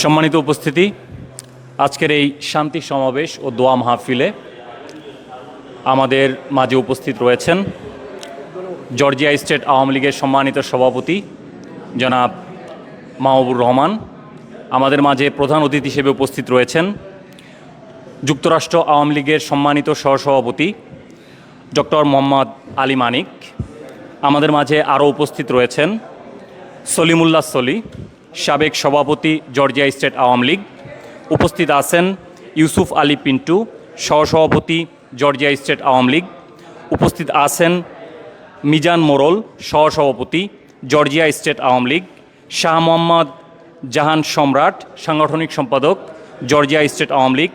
সম্মানিত উপস্থিতি, আজকের এই শান্তি সমাবেশ ও দোয়া মাহফিলে আমাদের মাঝে উপস্থিত রয়েছেন জর্জিয়া স্টেট আওয়ামী লীগের সম্মানিত সভাপতি জনাব মাহবুবুর রহমান। আমাদের মাঝে প্রধান অতিথি হিসেবে উপস্থিত রয়েছেন যুক্তরাষ্ট্র আওয়ামী লীগের সম্মানিত সহসভাপতি ডক্টর মোহাম্মদ আলী মানিক। আমাদের মাঝে আরও উপস্থিত রয়েছেন সলিমুল্লাহ সলি, সাবেক সভাপতি জর্জিয়া স্টেট আওয়ামী লীগ। উপস্থিত আছেন ইউসুফ আলী পিন্টু, সহসভাপতি জর্জিয়া স্টেট আওয়ামী লীগ। উপস্থিত আছেন মিজান মোরল, সহসভাপতি জর্জিয়া স্টেট আওয়ামী লীগ। শাহ মোহাম্মদ জাহান সম্রাট, সাংগঠনিক সম্পাদক জর্জিয়া স্টেট আওয়ামী লীগ।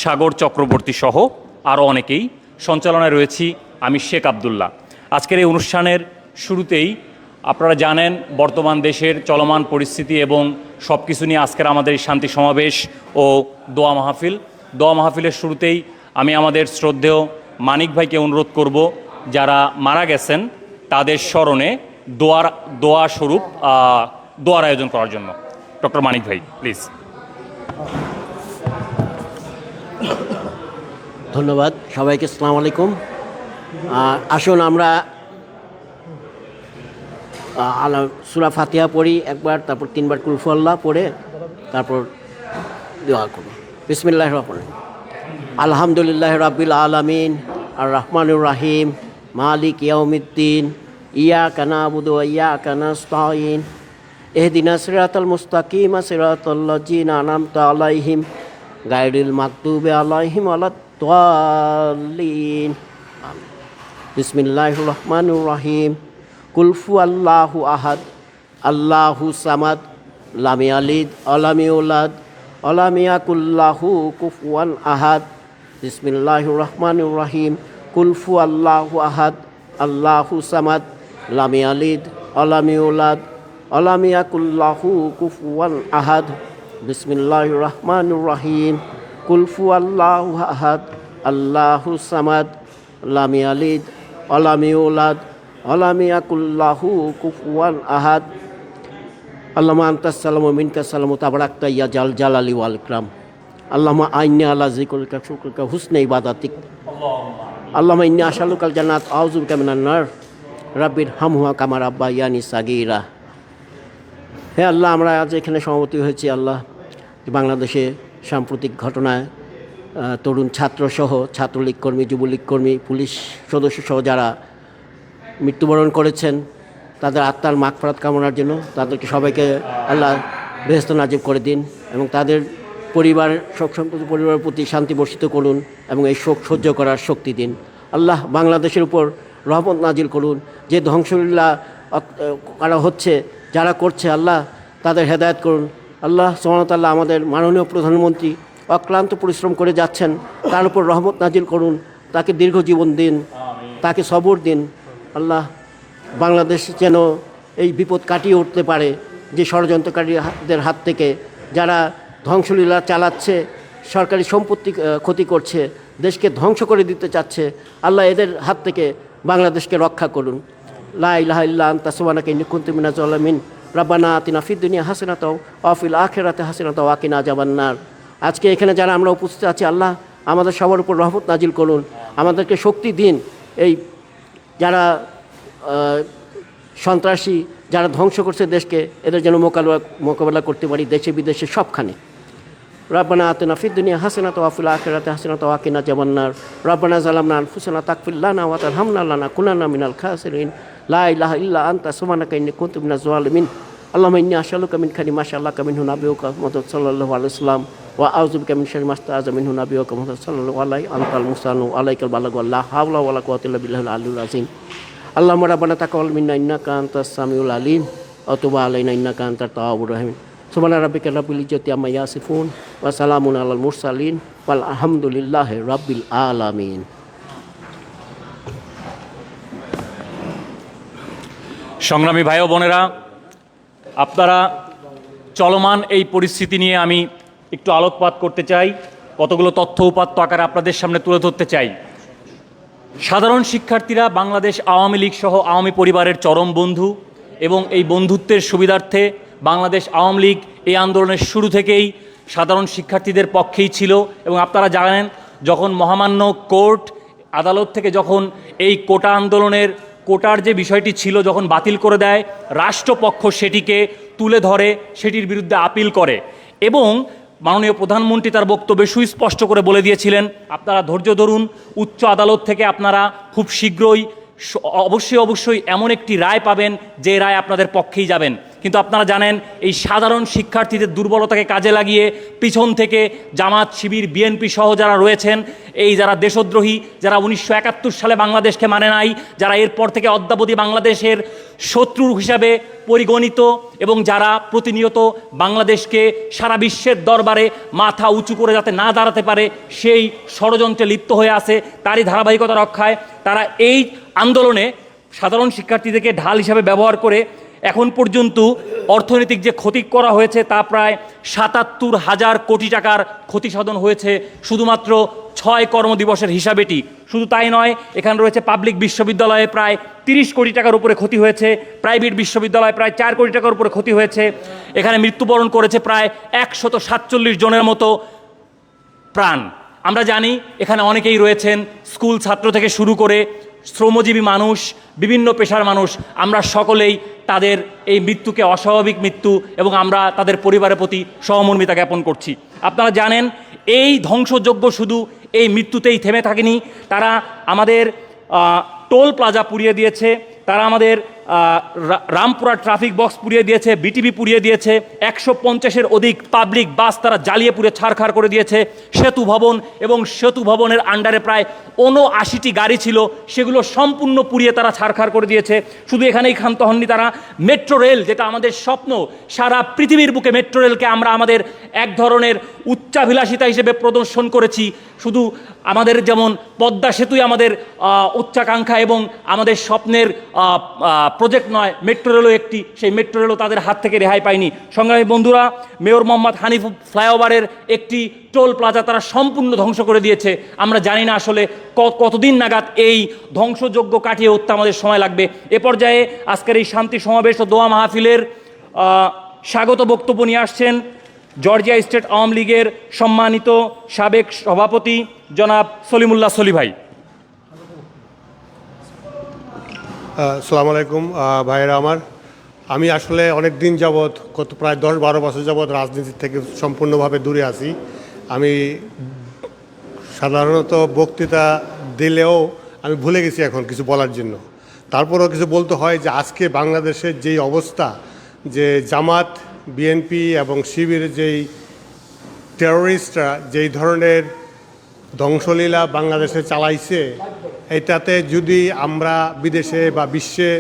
সাগর চক্রবর্তী সহ আরও অনেকেই। সঞ্চালনায় রয়েছি আমি শেখ আবদুল্লাহ। আজকের এই অনুষ্ঠানের শুরুতেই আপনারা জানেন বর্তমান দেশের চলমান পরিস্থিতি এবং সব কিছু নিয়ে আজকের আমাদের এই শান্তি সমাবেশ ও দোয়া মাহফিল। দোয়া মাহফিলের শুরুতেই আমি আমাদের শ্রদ্ধেয় মানিক ভাইকে অনুরোধ করব যারা মারা গেছেন তাদের স্মরণে দোয়া স্বরূপ দোয়ার আয়োজন করার জন্য। ডক্টর মানিক ভাই প্লিজ। ধন্যবাদ সবাইকে। আসসালামু আলাইকুম। আসুন আমরা সূরা ফাতিহা পড়ি একবার, তারপর 3 বার কুল হুয়াল্লাহ পড়ে তারপর দোয়া করব। বিসমিল্লাহির রহমানির রহিম। আলহামদুলিল্লাহি রাব্বিল আলামিন আর রহমানির রহিম মালিক ইয়াউমিদ্দিন ইয়াকা না'বুদু ওয়া ইয়াকা নাস্তাঈন ইহদিনাস সিরাতাল মুস্তাকিম সিরাতাল লাযিনা আন'আমতা আলাইহিম গায়রিল মাগদুবি আলাইহিম ওয়ালাদ-দাল্লিন। বিসমিল্লাহির রহমানির রহিম। কুল হুয়াল্লাহু আহাদ আল্লাহু সামাদ লাম ইয়ালিদ ওয়া লাম ইউলাদ ওয়া লাম ইয়াকুল লাহু কুফুয়ান আহাদ। বিসমিল্লাহির রহমানির রহিম। কুল হুয়াল্লাহু আহাদ আল্লাহু সামাদ লাম ইয়ালিদ ওয়া লাম ইউলাদ ওয়া লাম ইয়াকুল লাহু কুফুয়ান আহাদ। বিসমিল্লাহির রহমানির রহিম। কুল হুয়াল্লাহু আহাদ আল্লাহু সামাদ লাম ইয়ালিদ ওয়া লাম ইউলাদ ওয়া লাম ইয়াকুল লাহু কুফুয়ান আহাদ। আল্লাহুম্মা আনতাস সালামু ওয়া মিনকাস সালামু তাবারাকতা ইয়া জাল জালালি ওয়াল ইকরাম। আল্লাহুম্মা আইন্নি আলা যিকরিকা শুকরিকা হুসনি ইবাদাতিক। আল্লাহুম্মা ইন্নী আশআলুকাল জান্নাত আউযু বিকা মিনান নার। রাব্বির হামহুমা কামা রাব্বায়ানি সাগীরা। হে আল্লাহ, আমরা আজ এখানে সমবেত হয়েছি আল্লাহ বাংলাদেশে সাম্প্রতিক ঘটনায় তরুণ ছাত্রসহ ছাত্রলীগ কর্মী, যুবলীগ কর্মী, পুলিশ সদস্যসহ যারা মৃত্যুবরণ করেছেন তাদের আত্মার মাগফিরাত কামনার জন্য তাদেরকে সবাইকে আল্লাহ বেহেশত নাজিব করে দিন এবং তাদের পরিবারের প্রতি শান্তি বর্ষিত করুন এবং এই শোক সহ্য করার শক্তি দিন। আল্লাহ বাংলাদেশের উপর রহমত নাজিল করুন। যে ধ্বংসলীলা করা হচ্ছে, যারা করছে আল্লাহ তাদের হেদায়েত করুন। আল্লাহ সুবহানাহু ওয়া তাআলা আমাদের মাননীয় প্রধানমন্ত্রী অক্লান্ত পরিশ্রম করে যাচ্ছেন, তার উপর রহমত নাজিল করুন, তাকে দীর্ঘ জীবন দিন, তাকে সবর দিন। আল্লাহ বাংলাদেশ যেন এই বিপদ কাটিয়ে উঠতে পারে, যে ষড়যন্ত্রকারীদের হাত থেকে যারা ধ্বংসলীলা চালাচ্ছে, সরকারি সম্পত্তি ক্ষতি করছে, দেশকে ধ্বংস করে দিতে চাচ্ছে, আল্লাহ এদের হাত থেকে বাংলাদেশকে রক্ষা করুন। লা ইলাহা ইল্লা আনতা সুবহানাকা ইন্নী কুনতু মিনাজ জালিমিন। রাব্বানা আতিনা ফিদ দুনিয়া হাসানাতাও ওয়া ফিল আখিরাতি হাসানাতাও ওয়া কিনা আযাবান্নার। আজকে এখানে যারা আমরা উপস্থিত আছি আল্লাহ আমাদের সবার উপর রহমত নাজিল করুন, আমাদেরকে শক্তি দিন। এই যারা সন্ত্রাসী, যারা ধ্বংস করছে দেশকে, এদের যেন মোকাবেলা করতে পারি দেশে বিদেশে সবখানে। রাব্বানা আতিনা ফিদ দুনিয়া হাসানাতাও ওয়া ফিল আখিরাতি হাসানাতাও ওয়া কিনা আযাবান্নার। রাব্বানা যালামনা আনফুসানা তাগফির লানা ওয়া তারহামনা লানাকুনান্না মিনাল খাসিরিন। লা ইলাহা ইল্লা আনতা সুবহানাকা ইন্নী কুনতু মিনাজ জালিমিন। আল্লাহুম্মা ইন্নী আসআলুকা মিন খাইরি মা শাআআলাকা মিনহু নাবিয়ুকা মুহাম্মদ সাল্লাল্লাহু আলাইহি ওয়াসাল্লাম ওয়া আউযু বিকা মিন শাররি মা ইসতাআযা মিনহু নাবিয়ুকা মুহাম্মদ সাল্লাল্লাহু আলাইহি আনতাল মুসানু আলাইকাল বালাগু লা হাওলা ওয়ালা কুওয়াতা ইল্লা বিল্লাহিল আলিয়্যিল আযীম। আল্লাহুম্মা রাব্বানা তাকাব্বাল মিন্না ইন্নাকা আনতাস সামিউল আলিম ওয়া তুব আলাইনা ইন্নাকা আনতাত তাওয়াবুর রহিম। সুবহানা রাব্বিকা রাব্বিল ইজ্জাতি আম্মা ইয়াসিফুন ওয়া সালামুন আলাল মুরসালিন ওয়াল হামদুলিল্লাহি রাব্বিল আলামিন। সংগ্রামী ভাই ও বোনেরা, আপনারা চলমান এই পরিস্থিতি নিয়ে আমি একটু আলোকপাত করতে চাই, কতগুলো তথ্য উপাত্ত আকারে আপনাদের সামনে তুলে ধরতে চাই। সাধারণ শিক্ষার্থীরা বাংলাদেশ আওয়ামী লীগ সহ আওয়ামী পরিবারের চরম বন্ধু এবং এই বন্ধুত্বের সুবিধার্থে বাংলাদেশ আওয়ামী লীগ এই আন্দোলনের শুরু থেকেই সাধারণ শিক্ষার্থীদের পক্ষেই ছিল। এবং আপনারা জানেন, যখন মহামান্য কোর্ট আদালত থেকে যখন এই কোটা আন্দোলনের কোটার যে বিষয়টি ছিল যখন বাতিল করে দেয়, রাষ্ট্রপক্ষ সেটিকে তুলে ধরে, সেটির বিরুদ্ধে আপিল করে এবং মাননীয় প্রধানমন্ত্রী তার বক্তব্যে সুস্পষ্ট করে বলে দিয়েছিলেন, আপনারা ধৈর্য ধরুন, উচ্চ আদালত থেকে আপনারা খুব শীঘ্রই অবশ্যই এমন একটি রায় পাবেন যে রায় আপনাদের পক্ষেই যাবেন। কিন্তু আপনারা জানেন, এই সাধারণ শিক্ষার্থীদের দুর্বলতাকে কাজে লাগিয়ে পিছন থেকে জামাত, শিবির, বিএনপি সহ যারা রয়েছেন, এই যারা দেশদ্রোহী, যারা 1971 সালে বাংলাদেশকে মানে নাই, যারা এরপর থেকে অদ্যাবধি বাংলাদেশের শত্রু হিসাবে পরিগণিত এবং যারা প্রতিনিয়ত বাংলাদেশকে সারা বিশ্বের দরবারে মাথা উঁচু করে যাতে না দাঁড়াতে পারে সেই ষড়যন্ত্রে লিপ্ত হয়ে আছে, তারই ধারাবাহিকতা রক্ষায় তারা এই আন্দোলনে সাধারণ শিক্ষার্থীদেরকে ঢাল হিসাবে ব্যবহার করে এখন পর্যন্ত অর্থনৈতিক যে ক্ষতি করা হয়েছে তা প্রায় ৭৭,০০০ কোটি টাকার ক্ষতিসাধন হয়েছে শুধুমাত্র ৬ কর্মদিবসের হিসাবেটি। শুধু তাই নয়, এখানে রয়েছে পাবলিক বিশ্ববিদ্যালয়ে প্রায় ৩০ কোটি টাকার উপরে ক্ষতি হয়েছে, প্রাইভেট বিশ্ববিদ্যালয়ে প্রায় ৪ কোটি টাকার উপরে ক্ষতি হয়েছে। এখানে মৃত্যুবরণ করেছে প্রায় ১৪৭ জনের মতো প্রাণ। আমরা জানি এখানে অনেকেই রয়েছেন, স্কুল ছাত্র থেকে শুরু করে শ্রমজীবী মানুষ, বিভিন্ন পেশার মানুষ, আমরা সকলেই তাদের এই মৃত্যুকে অস্বাভাবিক মৃত্যু এবং আমরা তাদের পরিবারের প্রতি সহমর্মিতা জ্ঞাপন করছি। আপনারা জানেন, এই ধ্বংসযজ্ঞ শুধু এই মৃত্যুতেই থেমে থাকেনি, তারা আমাদের টোল প্লাজা পুড়িয়ে দিয়েছে, তারা আমাদের রামপুরা ট্রাফিক বক্স পুড়িয়ে দিয়েছে, বিটিভি পুড়িয়ে দিয়েছে, ১৫০-এর অধিক পাবলিক বাস তারা জ্বালিয়ে পুড়ে ছারখার করে দিয়েছে, সেতু ভবন এবং সেতু ভবনের আন্ডারে প্রায় ৭৯টি গাড়ি ছিল, সেগুলো সম্পূর্ণ পুড়িয়ে তারা ছারখার করে দিয়েছে। শুধু এখানেই ক্ষান্ত হননি তারা, মেট্রো রেল, যেটা আমাদের স্বপ্ন, সারা পৃথিবীর বুকে মেট্রো রেলকে আমরা আমাদের এক ধরনের উচ্চাভিলাষিতা হিসেবে প্রদর্শন করেছি। শুধু আমাদের যেমন পদ্মা সেতুই আমাদের উচ্চাকাঙ্ক্ষা এবং আমাদের স্বপ্নের প্রজেক্ট নয়, মেট্রো রেলও একটি, সেই মেট্রো রেলও তাদের হাত থেকে রেহাই পায়নি। সংগ্রামী বন্ধুরা, মেয়র মোহাম্মদ হানিফ ফ্লাইওভারের একটি টোল প্লাজা তারা সম্পূর্ণ ধ্বংস করে দিয়েছে। আমরা জানি না আসলে কতদিন নাগাদ এই ধ্বংসযজ্ঞ কাটিয়ে উঠতে আমাদের সময় লাগবে। এ পর্যায়ে আজকের এই শান্তি সমাবেশ ও দোয়া মাহফিলের স্বাগত বক্তব্য নিয়ে আসছেন জর্জিয়া স্টেট আওয়ামী লীগের সম্মানিত সাবেক সভাপতি জনাব সলিমুল্লাহ সলি ভাই। আসসালামু আলাইকুম ভাইয়েরা আমার। আমি আসলে অনেক দিন যাবৎ, গত প্রায় 10-12 বছর যাবৎ রাজনীতি থেকে সম্পূর্ণভাবে দূরে আছি। আমি সাধারণত বক্তৃতা দিলেও আমি ভুলে গেছি এখন কিছু বলার জন্য। তারপরেও কিছু বলতে হয় যে আজকে বাংলাদেশের যেই অবস্থা, যে জামাত, বিএনপি এবং শিবিরের যেই টেরোরিস্টরা যেই ধরনের ধ্বংসলীলা বাংলাদেশে চালাইছে, এটাতে যদি আমরা বিদেশে বা বিশ্বে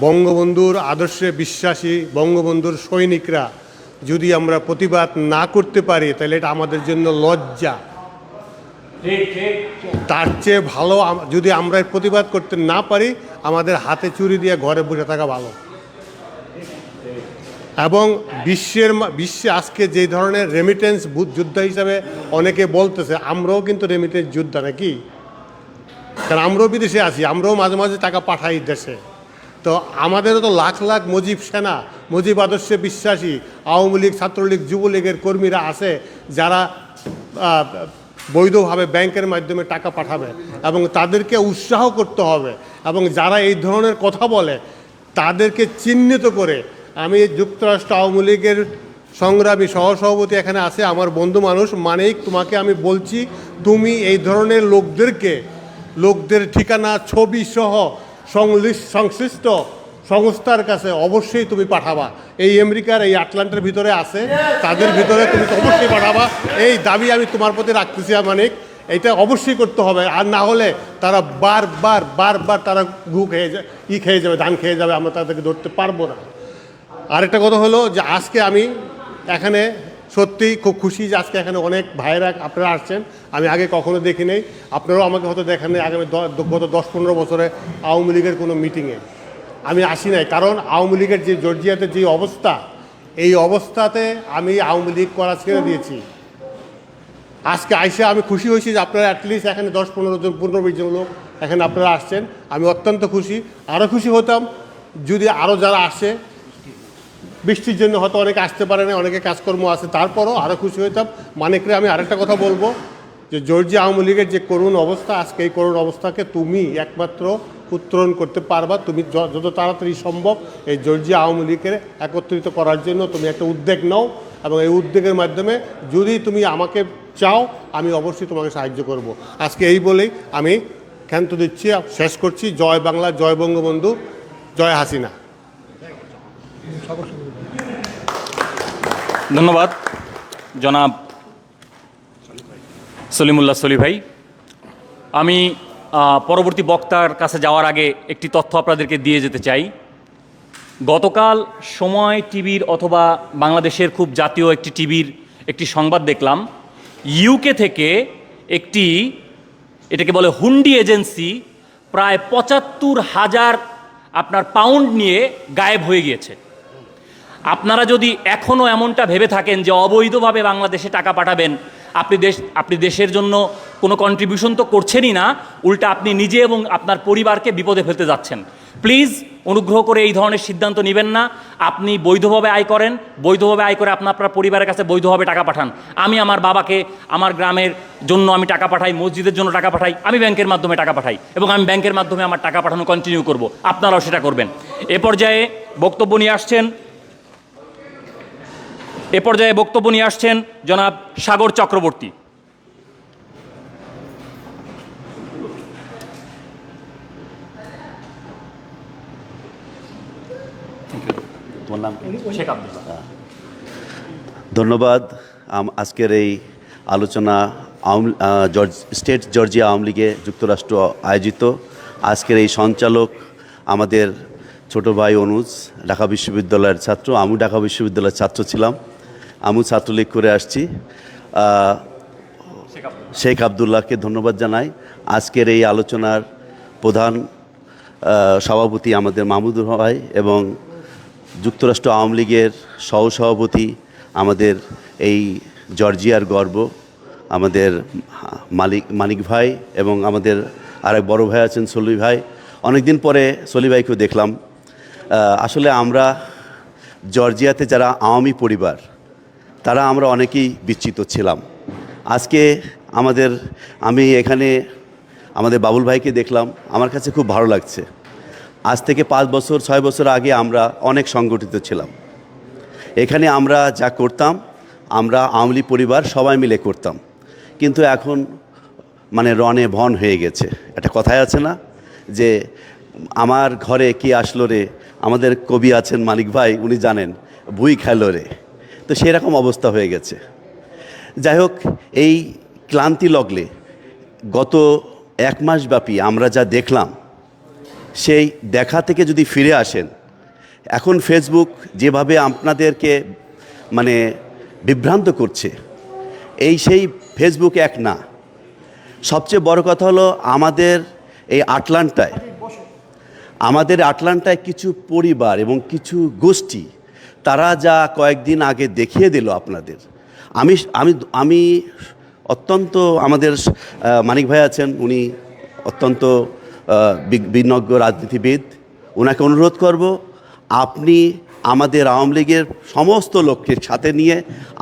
বঙ্গবন্ধুর আদর্শে বিশ্বাসী বঙ্গবন্ধুর সৈনিকরা যদি আমরা প্রতিবাদ না করতে পারি, তাহলে এটা আমাদের জন্য লজ্জা। তার চেয়ে ভালো যদি আমরা প্রতিবাদ করতে না পারি, আমাদের হাতে চুরি দিয়ে ঘরে বসে থাকা ভালো। এবং বিশ্বে আজকে যে ধরনের রেমিটেন্স যোদ্ধা হিসাবে অনেকে বলতেছে, আমরাও কিন্তু রেমিটেন্স যোদ্ধা নাকি, কারণ আমরাও বিদেশে আছি, আমরাও মাঝে মাঝে টাকা পাঠাই দেশে। তো আমাদেরও তো লাখ লাখ মুজিব সেনা, মুজিব আদর্শে বিশ্বাসী আওয়ামী লীগ, ছাত্রলীগ, যুবলীগের কর্মীরা আছে যারা বৈধভাবে ব্যাংকের মাধ্যমে টাকা পাঠাবে এবং তাদেরকে উৎসাহ করতে হবে। এবং যারা এই ধরনের কথা বলে তাদেরকে চিহ্নিত করে, আমি যুক্তরাষ্ট্র আওয়ামী লীগের সংগ্রামী সহসভাপতি এখানে আছে, আমার বন্ধু মানুষ মানিক, তোমাকে আমি বলছি, তুমি এই ধরনের লোকদের ঠিকানা, ছবি সহ সংশ্লিষ্ট সংস্থার কাছে অবশ্যই তুমি পাঠাবা। এই আমেরিকার এই আটলান্টার ভিতরে আছে, তাদের ভিতরে তুমি অবশ্যই পাঠাবা। এই দাবি আমি তোমার প্রতি রাখতেছি মানিক, এটা অবশ্যই করতে হবে। আর না হলে তারা বারবার তারা খেয়ে যাবে, ধান খেয়ে যাবে, আমরা তাদেরকে ধরতে পারবো না। আরেকটা কথা হলো যে আজকে আমি এখানে সত্যিই খুব খুশি যে আজকে এখানে অনেক ভাইয়েরা আপনারা আসছেন, আমি আগে কখনো দেখি নেই, আপনারাও আমাকে হয়তো দেখেন নেই। আগামী গত 10-15 বছরে আওয়ামী লীগের কোনো মিটিংয়ে আমি আসি নাই, কারণ আওয়ামী লীগের যে জর্জিয়াতে যে অবস্থা, এই অবস্থাতে আমি আওয়ামী লীগ করা ছেড়ে দিয়েছি। আজকে আইসে আমি খুশি হয়েছি যে আপনারা অ্যাটলিস্ট এখানে 10-15 জন 15-20 জন লোক এখানে আপনারা আসছেন, আমি অত্যন্ত খুশি। আরও খুশি হতাম যদি আরও যারা আসে বৃষ্টির জন্য হয়তো অনেকে আসতে পারে না, অনেকে কাজকর্ম আছে, তারপরও আরও খুশি হইতাম। মানিকরে আমি আরেকটা কথা বলবো যে জর্জিয়া আওয়ামী লীগের যে করুণ অবস্থা, আজকে এই করুণ অবস্থাকে তুমি একমাত্র উত্তরণ করতে পারবা। তুমি যত তাড়াতাড়ি সম্ভব এই জর্জিয়া আওয়ামী লীগের একত্রিত করার জন্য তুমি একটা উদ্যোগ নাও, এবং এই উদ্যোগের মাধ্যমে যদি তুমি আমাকে চাও আমি অবশ্যই তোমাকে সাহায্য করব। আজকে এই বলেই আমি ক্ষান্ত দিচ্ছি, শেষ করছি। জয় বাংলা, জয় বঙ্গবন্ধু, জয় হাসিনা। ধন্যবাদ জনাব সলিমুল্লাহ সলি ভাই। আমি পরবর্তী বক্তার কাছে যাওয়ার আগে একটি তথ্য আপনাদেরকে দিয়ে যেতে চাই। গতকাল সময় টিভির অথবা বাংলাদেশের খুব জাতীয় একটি টিভির একটি সংবাদ দেখলাম, ইউকে থেকে একটি, এটাকে বলে হুন্ডি এজেন্সি, প্রায় ৭৫,০০০ আপনার পাউন্ড নিয়ে গায়েব হয়ে গিয়েছে। আপনারা যদি এখনও এমনটা ভেবে থাকেন যে অবৈধভাবে বাংলাদেশে টাকা পাঠাবেন, আপনি দেশের জন্য কোনো কন্ট্রিবিউশন তো করছেনই না, উল্টা আপনি নিজে এবং আপনার পরিবারকে বিপদে ফেলতে যাচ্ছেন। প্লিজ অনুগ্রহ করে এই ধরনের সিদ্ধান্ত নেবেন না। আপনি বৈধভাবে আয় করেন, বৈধভাবে আয় করে আপনার পরিবারের কাছে বৈধভাবে টাকা পাঠান। আমি আমার বাবাকে আমার গ্রামের জন্য আমি টাকা পাঠাই, মসজিদের জন্য টাকা পাঠাই, আমি ব্যাংকের মাধ্যমে টাকা পাঠাই, এবং আমি ব্যাংকের মাধ্যমে আমার টাকা পাঠানো কন্টিনিউ করব। আপনারাও সেটা করবেন। এ পর্যায়ে বক্তব্য নিয়ে আসছেন জনাব সাগর চক্রবর্তী। ধন্যবাদ। আজকের এই আলোচনা স্টেট জর্জিয়া আওয়ামী লীগে যুক্তরাষ্ট্র আয়োজিত। আজকের এই সঞ্চালক আমাদের ছোট ভাই অনুজ, ঢাকা বিশ্ববিদ্যালয়ের ছাত্র। আমি ঢাকা বিশ্ববিদ্যালয়ের ছাত্র ছিলাম, আমি ছাত্রলীগ করে আসছি। শেখ আবদুল্লাহকে ধন্যবাদ জানাই। আজকের এই আলোচনার প্রধান সভাপতি আমাদের মাহমুদুর ভাই, এবং যুক্তরাষ্ট্র আওয়ামী লীগের সহসভাপতি আমাদের এই জর্জিয়ার গর্ব আমাদের মানিক ভাই, এবং আমাদের আরেক বড় ভাই আছেন সলি ভাই। অনেকদিন পরে সলি ভাইকেও দেখলাম। আসলে আমরা জর্জিয়াতে যারা আওয়ামী পরিবার, তারা আমরা অনেকেই বিচ্যুত ছিলাম। আজকে আমি এখানে আমাদের বাবুল ভাইকে দেখলাম, আমার কাছে খুব ভালো লাগছে। আজ থেকে 5 বছর 6 বছর আগে আমরা অনেক সংগঠিত ছিলাম। এখানে আমরা যা করতাম, আমরা আওয়ামী লীগ পরিবার সবাই মিলে করতাম। কিন্তু এখন রণে ভন হয়ে গেছে। একটা কথাই আছে না যে আমার ঘরে কি আসলো রে, আমাদের কবি আছেন মানিক ভাই, উনি জানেন, ভুই খেলো রে। তো সেরকম অবস্থা হয়ে গেছে। যাই হোক, এই ক্লান্তি লগলে গত 1 মাস ব্যাপী আমরা যা দেখলাম, সেই দেখা থেকে যদি ফিরে আসেন, এখন ফেসবুক যেভাবে আপনাদেরকে বিভ্রান্ত করছে, সেই ফেসবুক এক না। সবচেয়ে বড় কথা হলো আমাদের আটলান্টায় কিছু পরিবার এবং কিছু গোষ্ঠী, তারা যা কয়েকদিন আগে দেখিয়ে দিল আপনাদের। আমি অত্যন্ত, আমাদের মানিক ভাই আছেন, উনি অত্যন্ত বিজ্ঞ রাজনীতিবিদ, ওনাকে অনুরোধ করব, আপনি আমাদের আওয়ামী লীগের সমস্ত লোককে সাথে নিয়ে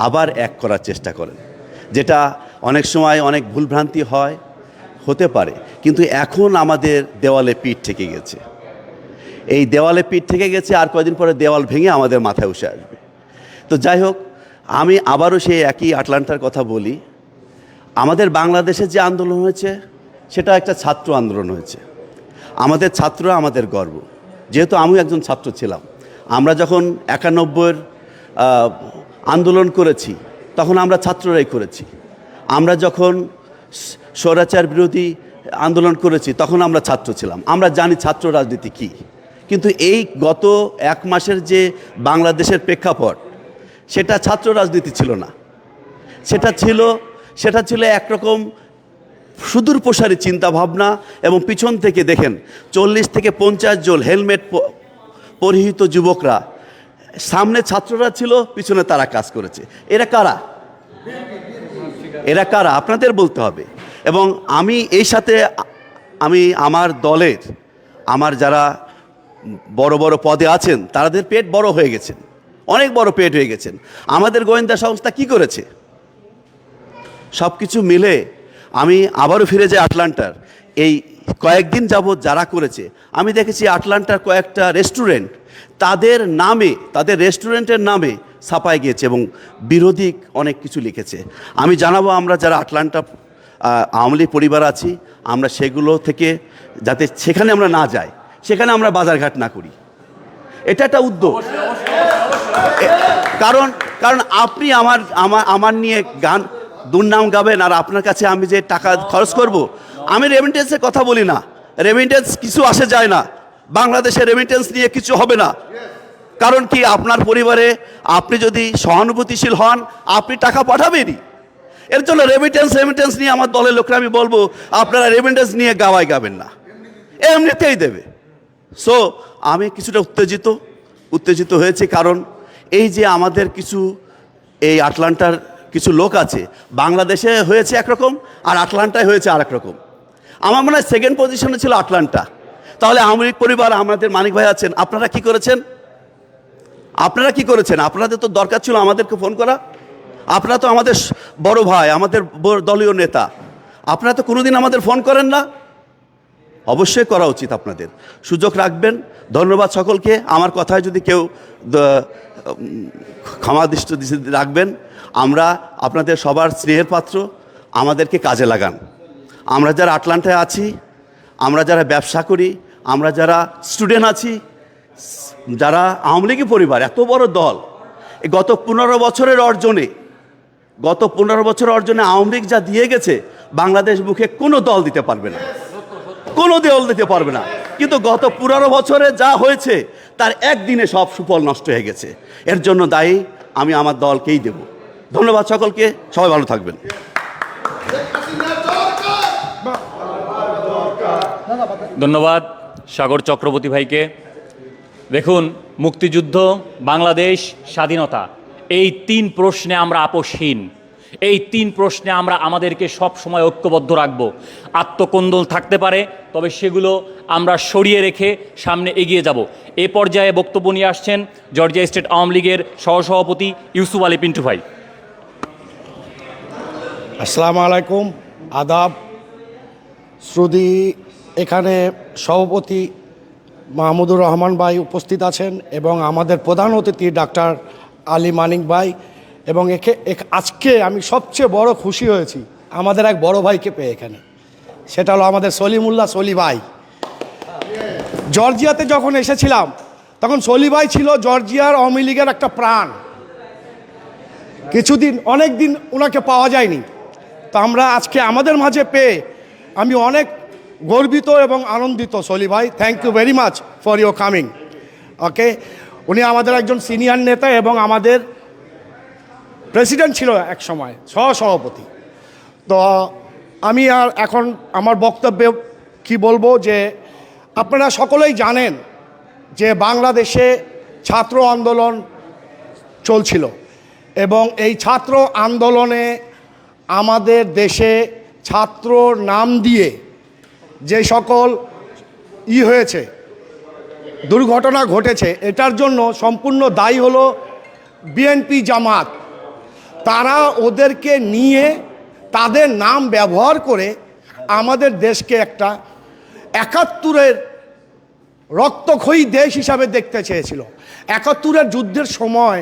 আবার এক করার চেষ্টা করেন। যেটা অনেক সময় অনেক ভুলভ্রান্তি হতে পারে, কিন্তু এখন আমাদের দেওয়ালে পিঠ থেকে গেছে। এই দেওয়ালে পিঠ থেকে গেছে, আর কয়েকদিন পরে দেওয়াল ভেঙে আমাদের মাথায় উঠে আসবে। তো যাই হোক, আমি আবারও সেই একই আটলান্টার কথা বলি। আমাদের বাংলাদেশে যে আন্দোলন হয়েছে, সেটা একটা ছাত্র আন্দোলন হয়েছে। আমাদের ছাত্ররা আমাদের গর্ব। যেহেতু আমিও একজন ছাত্র ছিলাম, আমরা যখন 91-এর আন্দোলন করেছি, তখন আমরা ছাত্ররাই করেছি। আমরা যখন স্বৈরাচার বিরোধী আন্দোলন করেছি, তখন আমরা ছাত্র ছিলাম, আমরা জানি ছাত্র রাজনীতি কী। কিন্তু এই গত 1 মাসের যে বাংলাদেশের প্রেক্ষাপট, সেটা ছাত্র রাজনীতি ছিল না। সেটা ছিল একরকম সুদূর প্রসারী চিন্তাভাবনা। এবং পিছন থেকে দেখেন 40 থেকে 50 জন হেলমেট পরিহিত যুবকরা, সামনে ছাত্ররা ছিল, পিছনে তারা কাজ করেছে। এরা কারা আপনাদের বলতে হবে। এবং আমি এই সাথে আমার দলের আমার যারা বড় বড় পদে আছেন, তাদের পেট বড় হয়ে গেছেন, অনেক বড় পেট হয়ে গেছেন। আমাদের গোয়েন্দা সংস্থা কি করেছে? সব কিছু মিলে আমি আবারও ফিরে যাই আটলান্টার। এই কয়েকদিন যাবৎ যারা করেছে, আমি দেখেছি আটলান্টার কয়েকটা রেস্টুরেন্ট তাদের নামে, তাদের রেস্টুরেন্টের নামে ছাপায় গিয়েছে এবং বিরোধী অনেক কিছু লিখেছে। আমি জানাবো, আমরা যারা আটলান্টা আওয়ামী লীগ পরিবার আছি, আমরা সেগুলো থেকে যাতে সেখানে আমরা না যাই, সেখানে আমরা বাজারঘাট না করি, এটা একটা উদ্যোগ। কারণ আপনি আমার নিয়ে গান দুর্নাম গাবেন, আর আপনার কাছে আমি যে টাকা খরচ করব, আমি রেমিটেন্সের কথা বলি না। রেমিটেন্স কিছু আসে যায় না, বাংলাদেশে রেমিটেন্স নিয়ে কিছু হবে না। কারণ কি, আপনার পরিবারে আপনি যদি সহানুভূতিশীল হন, আপনি টাকা পাঠাবেনই। এর জন্য রেমিটেন্স নিয়ে আমার দলের লোকরা আমি বলবো, আপনারা রেমিটেন্স নিয়ে গাবেন না, এমনিতেই দেবে। সো আমি কিছুটা উত্তেজিত হয়েছি, কারণ এই যে আমাদের কিছু এই আটলান্টার কিছু লোক আছে, বাংলাদেশে হয়েছে একরকম আর আটলান্টায় হয়েছে আর এক রকম। আমার মনে হয় সেকেন্ড পজিশনে ছিল আটলান্টা। তাহলে আওয়ামী লীগ পরিবার, আমাদের মানিক ভাই আছেন, আপনারা কি করেছেন? আপনাদের তো দরকার ছিল আমাদেরকে ফোন করা। আপনারা তো আমাদের বড় ভাই, আমাদের দলীয় নেতা, আপনারা তো কোনোদিন আমাদের ফোন করেন না। অবশ্যই করা উচিত, আপনাদের সুযোগ রাখবেন। ধন্যবাদ সকলকে। আমার কথায় যদি কেউ ক্ষমা দৃষ্টি রাখবেন। আমরা আপনাদের সবার স্নেহের পাত্র, আমাদেরকে কাজে লাগান। আমরা যারা আটলান্টায় আছি, আমরা যারা ব্যবসা করি, আমরা যারা স্টুডেন্ট আছি, যারা আওয়ামী লীগের পরিবার, এত বড় দল, এই গত 15 বছরের অর্জনে আওয়ামী লীগ যা দিয়ে গেছে, বাংলাদেশ মুখে কোনো দল দিতে পারবে না, কিন্তু গত 15 বছরে যা হয়েছে, তার একদিনে সব সুফল নষ্ট হয়ে গেছে। এর জন্য দায়ী আমি আমার দলকেই দেব। ধন্যবাদ সকলকে, সবাই ভালো থাকবেন। ধন্যবাদ সাগর চক্রবর্তী ভাইকে। দেখুন, মুক্তিযুদ্ধ, বাংলাদেশ, স্বাধীনতা, এই 3 প্রশ্নে আমরা আপোষহীন। এই 3 প্রশ্নে আমরা আমাদেরকে সব সময় ঐক্যবদ্ধ রাখব। আত্মকন্দল থাকতে পারে, তবে সেগুলো আমরা সরিয়ে রেখে সামনে এগিয়ে যাব। এ পর্যায়ে বক্তব্য নিয়ে আসছেন জর্জিয়া স্টেট আওয়ামী লীগের সহসভাপতি ইউসুফ আলী পিন্টু ভাই। আসসালামু আলাইকুম, আদাব। শ্রুতি, এখানে সভাপতি মাহমুদুর রহমান ভাই উপস্থিত আছেন এবং আমাদের প্রধান অতিথি ডাক্তার আলী মানিক ভাই, এবং আজকে আমি সবচেয়ে বড় খুশি হয়েছি আমাদের এক বড় ভাইকে পেয়ে এখানে, সেটা হলো আমাদের সলিমুল্লাহ সলি ভাই। জর্জিয়াতে যখন এসেছিলাম, তখন সলি ভাই ছিল জর্জিয়ার আওয়ামী লীগের একটা প্রাণ। অনেক দিন ওনাকে পাওয়া যায়নি, তো আমরা আজকে আমাদের মাঝে পেয়ে আমি অনেক গর্বিত এবং আনন্দিত। সলি ভাই, thank you very much for your coming. Okay, উনি আমাদের একজন সিনিয়র নেতা এবং আমাদের প্রেসিডেন্ট ছিল এক সময়, সহসভাপতি। তো আমি আর এখন আমার বক্তব্যে কি বলবো, যে আপনারা সকলেই জানেন যে বাংলাদেশে ছাত্র আন্দোলন চলছিল, এবং এই ছাত্র আন্দোলনে আমাদের দেশে ছাত্র নাম দিয়ে যে সকল হয়েছে, দুর্ঘটনা ঘটেছে, এটার জন্য সম্পূর্ণ দায়ী হলো বিএনপি জামাত। তারা ওদেরকে নিয়ে তাদের নাম ব্যবহার করে আমাদের দেশকে একটা 71-এর রক্তক্ষয়ী দেশ হিসাবে দেখতে চেয়েছিল। 71-এর যুদ্ধের সময়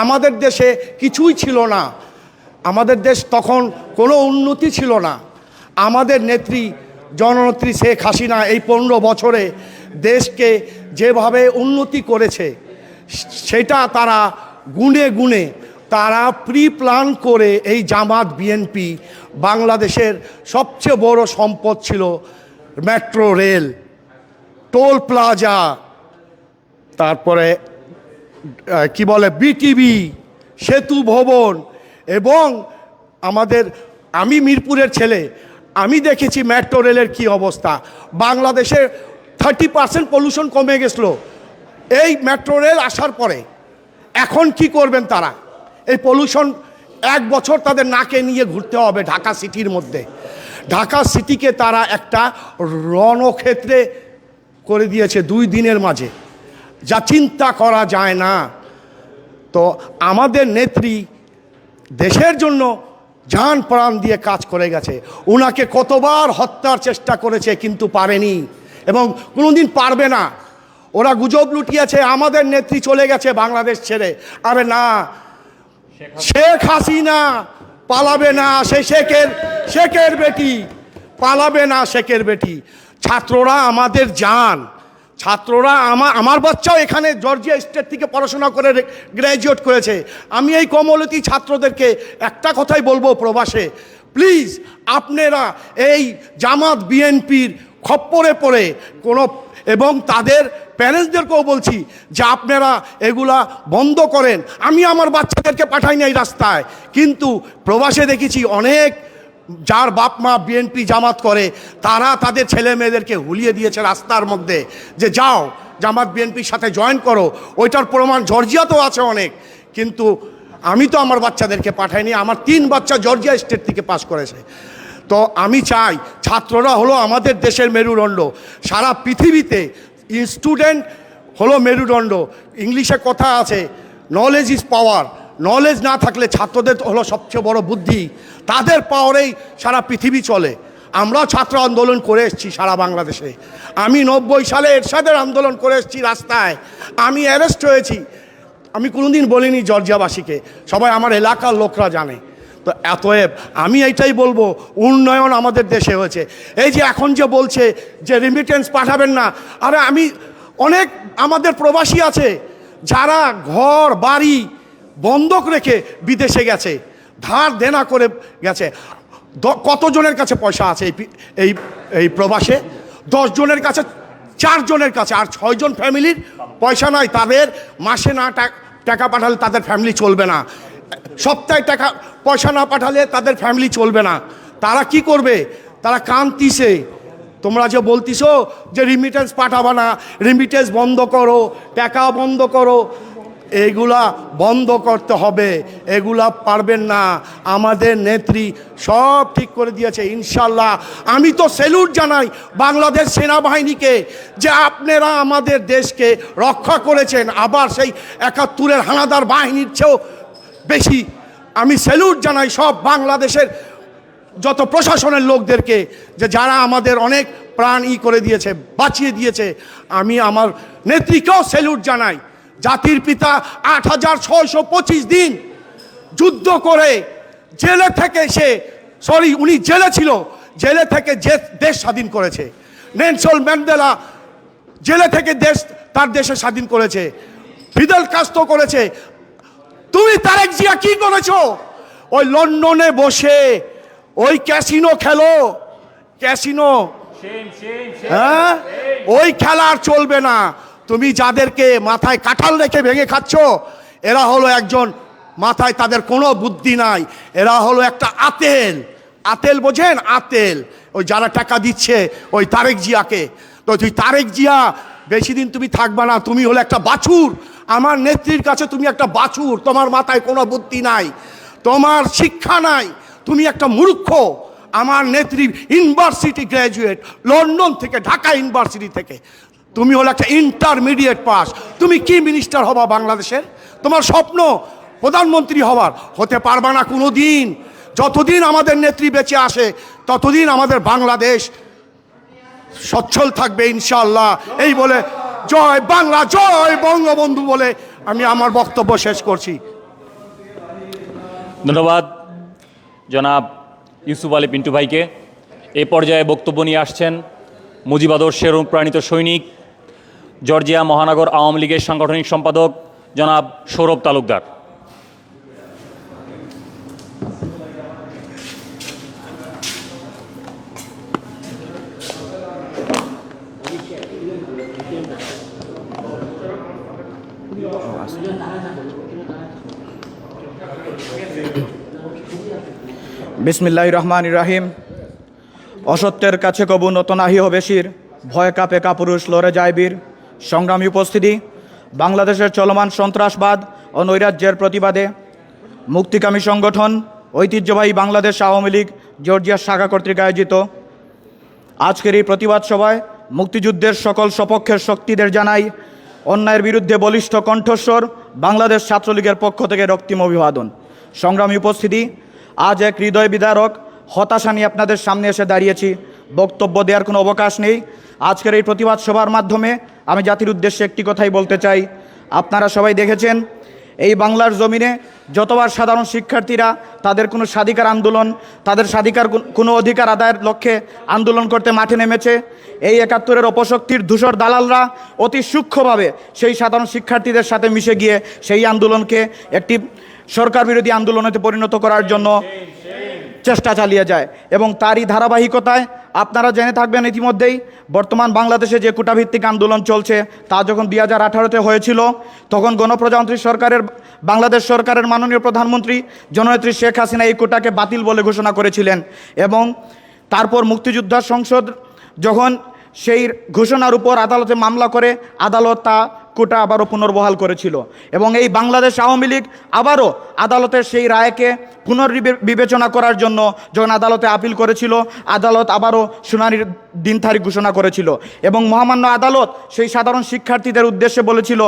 আমাদের দেশে কিছুই ছিল না, আমাদের দেশ তখন কোনো উন্নতি ছিল না। আমাদের নেত্রী জননেত্রী শেখ হাসিনা এই 15 বছরে দেশকে যেভাবে উন্নতি করেছে, সেটা তারা গুণে গুণে তারা প্রি প্ল্যান করে এই জামাত বিএনপি বাংলাদেশের সবচেয়ে বড় সম্পদ ছিল মেট্রো রেল, টোল প্লাজা, তারপরে কি বলে বিটিভি, সেতু ভবন। এবং আমি মিরপুরের ছেলে, আমি দেখেছি মেট্রো রেলের কী অবস্থা। বাংলাদেশে 30% পলিউশন কমে গেছিল এই মেট্রো রেল আসার পরে। এখন কি করবেন তারা? এই পলিউশন 1 বছর তাদের নাকে নিয়ে ঘুরতে হবে ঢাকা সিটির মধ্যে। ঢাকা সিটিকে তারা একটা রণক্ষেত্রে করে দিয়েছে 2 দিনের মাঝে, যা চিন্তা করা যায় না। তো আমাদের নেত্রী দেশের জন্য জান প্রাণ দিয়ে কাজ করে গেছে। ওনাকে কতবার হত্যার চেষ্টা করেছে কিন্তু পারেনি এবং কোনোদিন পারবে না। ওরা গুজব লুটিয়েছে আমাদের নেত্রী চলে গেছে বাংলাদেশ ছেড়ে। আরে না, শেখ হাসিনা পালাবে না, সে শেখের বেটি পালাবে না, শেখের বেটি। ছাত্ররা আমাদের জান, ছাত্ররা আমার বাচ্চাও এখানে জর্জিয়া স্টেট থেকে পড়াশোনা করে গ্র্যাজুয়েট করেছে। আমি এই কমলতি ছাত্রদেরকে একটা কথাই বলবো, প্রবাসে প্লিজ আপনারা এই জামাত বিএনপির খপ্পরে পড়ে কোনো, এবং তাদের প্যারেন্টসদেরকেও বলছি যে আপনারা এগুলা বন্ধ করেন। আমি আমার বাচ্চাদেরকে পাঠাই না এই রাস্তায়, কিন্তু প্রবাসে দেখেছি অনেক যার বাপ মা বিএনপি জামাত করে তারা তাদের ছেলে মেয়েদেরকে হুলিয়ে দিয়েছে রাস্তার মধ্যে যে যাও জামাত বিএনপির সাথে জয়েন করো। ওইটার প্রমাণ জর্জিয়াতেও আছে অনেক, কিন্তু আমি তো আমার বাচ্চাদেরকে পাঠাইনি। আমার 3 বাচ্চা জর্জিয়া স্টেট থেকে পাস করেছে। তো আমি চাই, ছাত্ররা হলো আমাদের দেশের মেরুদণ্ড, সারা পৃথিবীতে স্টুডেন্ট হলো মেরুদণ্ড। ইংলিশে কথা আছে নলেজ ইজ পাওয়ার। নলেজ না থাকলে ছাত্রদের হলো সবচেয়ে বড় বুদ্ধি, তাদের পাওয়ারেই সারা পৃথিবী চলে। আমরাও ছাত্র আন্দোলন করে এসেছি সারা বাংলাদেশে। আমি 90 সালে এরশাদের আন্দোলন করে এসেছি রাস্তায়, আমি অ্যারেস্ট হয়েছি। আমি কোনোদিন বলিনি জর্জিয়াবাসীকে, সবাই আমার এলাকার লোকরা জানে। তো এতএব আমি এইটাই বলবো, উন্নয়ন আমাদের দেশে হয়েছে। এই যে এখন যে বলছে যে রেমিটেন্স পাঠাবেন না, আরে আমি অনেক আমাদের প্রবাসী আছে যারা ঘর বাড়ি বন্ধক রেখে বিদেশে গেছে, ধার দেনা করে গেছে। কতজনের কাছে পয়সা আছে এই এই প্রবাসে? 10 জনের কাছে, 4 জনের কাছে, আর 6 জন ফ্যামিলির পয়সা নাই। তাদের মাসে না টাকা পাঠালে তাদের ফ্যামিলি চলবে না, সপ্তাহে টাকা পয়সা না পাঠালে তাদের ফ্যামিলি চলবে না। তারা কি করবে? তারা কাঁদতিছে। তোমরা যে বলতিছো যে রিমিটেন্স পাঠাবা না, রিমিটেন্স বন্ধ করো, টাকা বন্ধ করো, এগুলা বন্ধ করতে হবে। এগুলা পারবেন না। আমাদের নেত্রী সব ঠিক করে দিয়েছে ইনশাল্লাহ। আমি তো স্যালুট জানাই বাংলাদেশ সেনাবাহিনীকে যে আপনারা আমাদের দেশকে রক্ষা করেছেন, আবার সেই 71-এর হানাদার বাহিনীর চেয়েও বেশি। আমি স্যালুট জানাই সব বাংলাদেশের যত প্রশাসনের লোকদেরকে, যে যারা আমাদের অনেক প্রাণ করে দিয়েছে, বাঁচিয়ে দিয়েছে। আমি আমার নেত্রীকেও স্যালুট জানাই। জাতির পিতা 8625 দিন যুদ্ধ করে জেলে থেকে উনি জেলে ছিল, জেলে থেকে দেশ স্বাধীন করেছে। নেলসন ম্যান্ডেলা জেলে থেকে তার দেশে স্বাধীন করেছে। ফিদেল কাস্ত্রো করেছে। তুমি তারেক জিয়া কি করেছো? ওই লন্ডনে বসে ওই ক্যাসিনো খেলো, ক্যাসিনো, হ্যাঁ, ওই খেলা আর চলবে না। তুমি যাদেরকে মাথায় কাঁঠাল রেখে ভেঙে খাচ্ছ, এরা হলো একজন মাথায় তাদের কোনো বুদ্ধি নাই। এরা হলো একটা আতেল। আতেল বোঝেন? আতেল, ওই যারা টাকা দিচ্ছে ওই তারেক জিয়াকে। তো তুই তারেক জিয়া বেশি দিন তুমি থাকবা না। তুমি হলো একটা বাছুর। আমার নেত্রীর কাছে তুমি একটা বাছুর। তোমার মাথায় কোনো বুদ্ধি নাই, তোমার শিক্ষা নাই, তুমি একটা মূর্খ। আমার নেত্রী ইউনিভার্সিটি গ্র্যাজুয়েট, লন্ডন থেকে, ঢাকা ইউনিভার্সিটি থেকে। তুমি হলো একটা ইন্টারমিডিয়েট পাস। তুমি কি মিনিস্টার হবা বাংলাদেশের? তোমার স্বপ্ন প্রধানমন্ত্রী হবার, হতে পারবা না কোনো দিন। যতদিন আমাদের নেত্রী বেঁচে আসে ততদিন আমাদের বাংলাদেশ সচ্ছল থাকবে ইনশাআল্লাহ। এই বলে জয় বাংলা, জয় বঙ্গবন্ধু বলে আমি আমার বক্তব্য শেষ করছি। ধন্যবাদ জনাব ইউসুফ আলী পিন্টু ভাইকে। এ পর্যায়ে বক্তব্য নিয়ে আসছেন মুজিব আদর্শের অনুপ্রাণিত সৈনিক, জর্জিয়া মহানগর আওয়ামী লীগের সাংগঠনিক সম্পাদক জনাব সৌরভ তালুকদার। বিসমিল্লাহির রহমানির রহিম। অসত্যের কাছে কবু নত নাহি হবে শির, ভয় কাপে কাপুরুষ লড়ে যায় বীর। সংগ্রামী উপস্থিতি, বাংলাদেশের চলমান সন্ত্রাসবাদ ও নৈরাজ্যের প্রতিবাদে মুক্তিকামী সংগঠন ঐতিহ্যবাহী বাংলাদেশ আওয়ামী লীগ জর্জিয়া শাখা কর্তৃক আয়োজিত আজকের এই প্রতিবাদ সভায় মুক্তিযুদ্ধের সকল সপক্ষের শক্তিদের জানাই অন্যায়ের বিরুদ্ধে বলিষ্ঠ কণ্ঠস্বর বাংলাদেশ ছাত্রলীগের পক্ষ থেকে রক্তিম অভিবাদন। সংগ্রামী উপস্থিতি, আজ এক হৃদয় বিদারক হতাশা নিয়ে আপনাদের সামনে এসে দাঁড়িয়েছি। বক্তব্য দেওয়ার কোনো অবকাশ নেই। আজকের এই প্রতিবাদ সভার মাধ্যমে আমি জাতির উদ্দেশ্যে একটি কথাই বলতে চাই। আপনারা সবাই দেখেছেন এই বাংলার জমিনে যতবার সাধারণ শিক্ষার্থীরা তাদের কোনো স্বাধিকার আন্দোলন, তাদের স্বাধিকার কোনো অধিকার আদায়ের লক্ষ্যে আন্দোলন করতে মাঠে নেমেছে, এই ৭১-এর অপশক্তির ধূসর দালালরা অতি সূক্ষ্মভাবে সেই সাধারণ শিক্ষার্থীদের সাথে মিশে গিয়ে সেই আন্দোলনকে একটি সরকার বিরোধী আন্দোলনে পরিণত করার জন্য চেষ্টা চালিয়ে যায়। এবং তারই ধারাবাহিকতায় আপনারা জেনে থাকবেন ইতিমধ্যেই বর্তমান বাংলাদেশে যে কোটাভিত্তিক আন্দোলন চলছে তা যখন ২০১৮-তে হয়েছিল, তখন গণপ্রজাতন্ত্রী সরকারের বাংলাদেশ সরকারের মাননীয় প্রধানমন্ত্রী জননেত্রী শেখ হাসিনা এই কোটাকে বাতিল বলে ঘোষণা করেছিলেন। এবং তারপর মুক্তিযোদ্ধা সংসদ যখন সেই ঘোষণার উপর আদালতে মামলা করে, আদালত তা কোটা আবারও পুনর্বহাল করেছিল। এবং এই বাংলাদেশ আওয়ামী লীগ আবারও আদালতের সেই রায়কে পুনর্বিবেচনা করার জন্য যখন আদালতে আপিল করেছিল, আদালত আবারও শুনানির দিন তারিখ ঘোষণা করেছিল। এবং মহামান্য আদালত সেই সাধারণ শিক্ষার্থীদের উদ্দেশ্যে বলেছিল,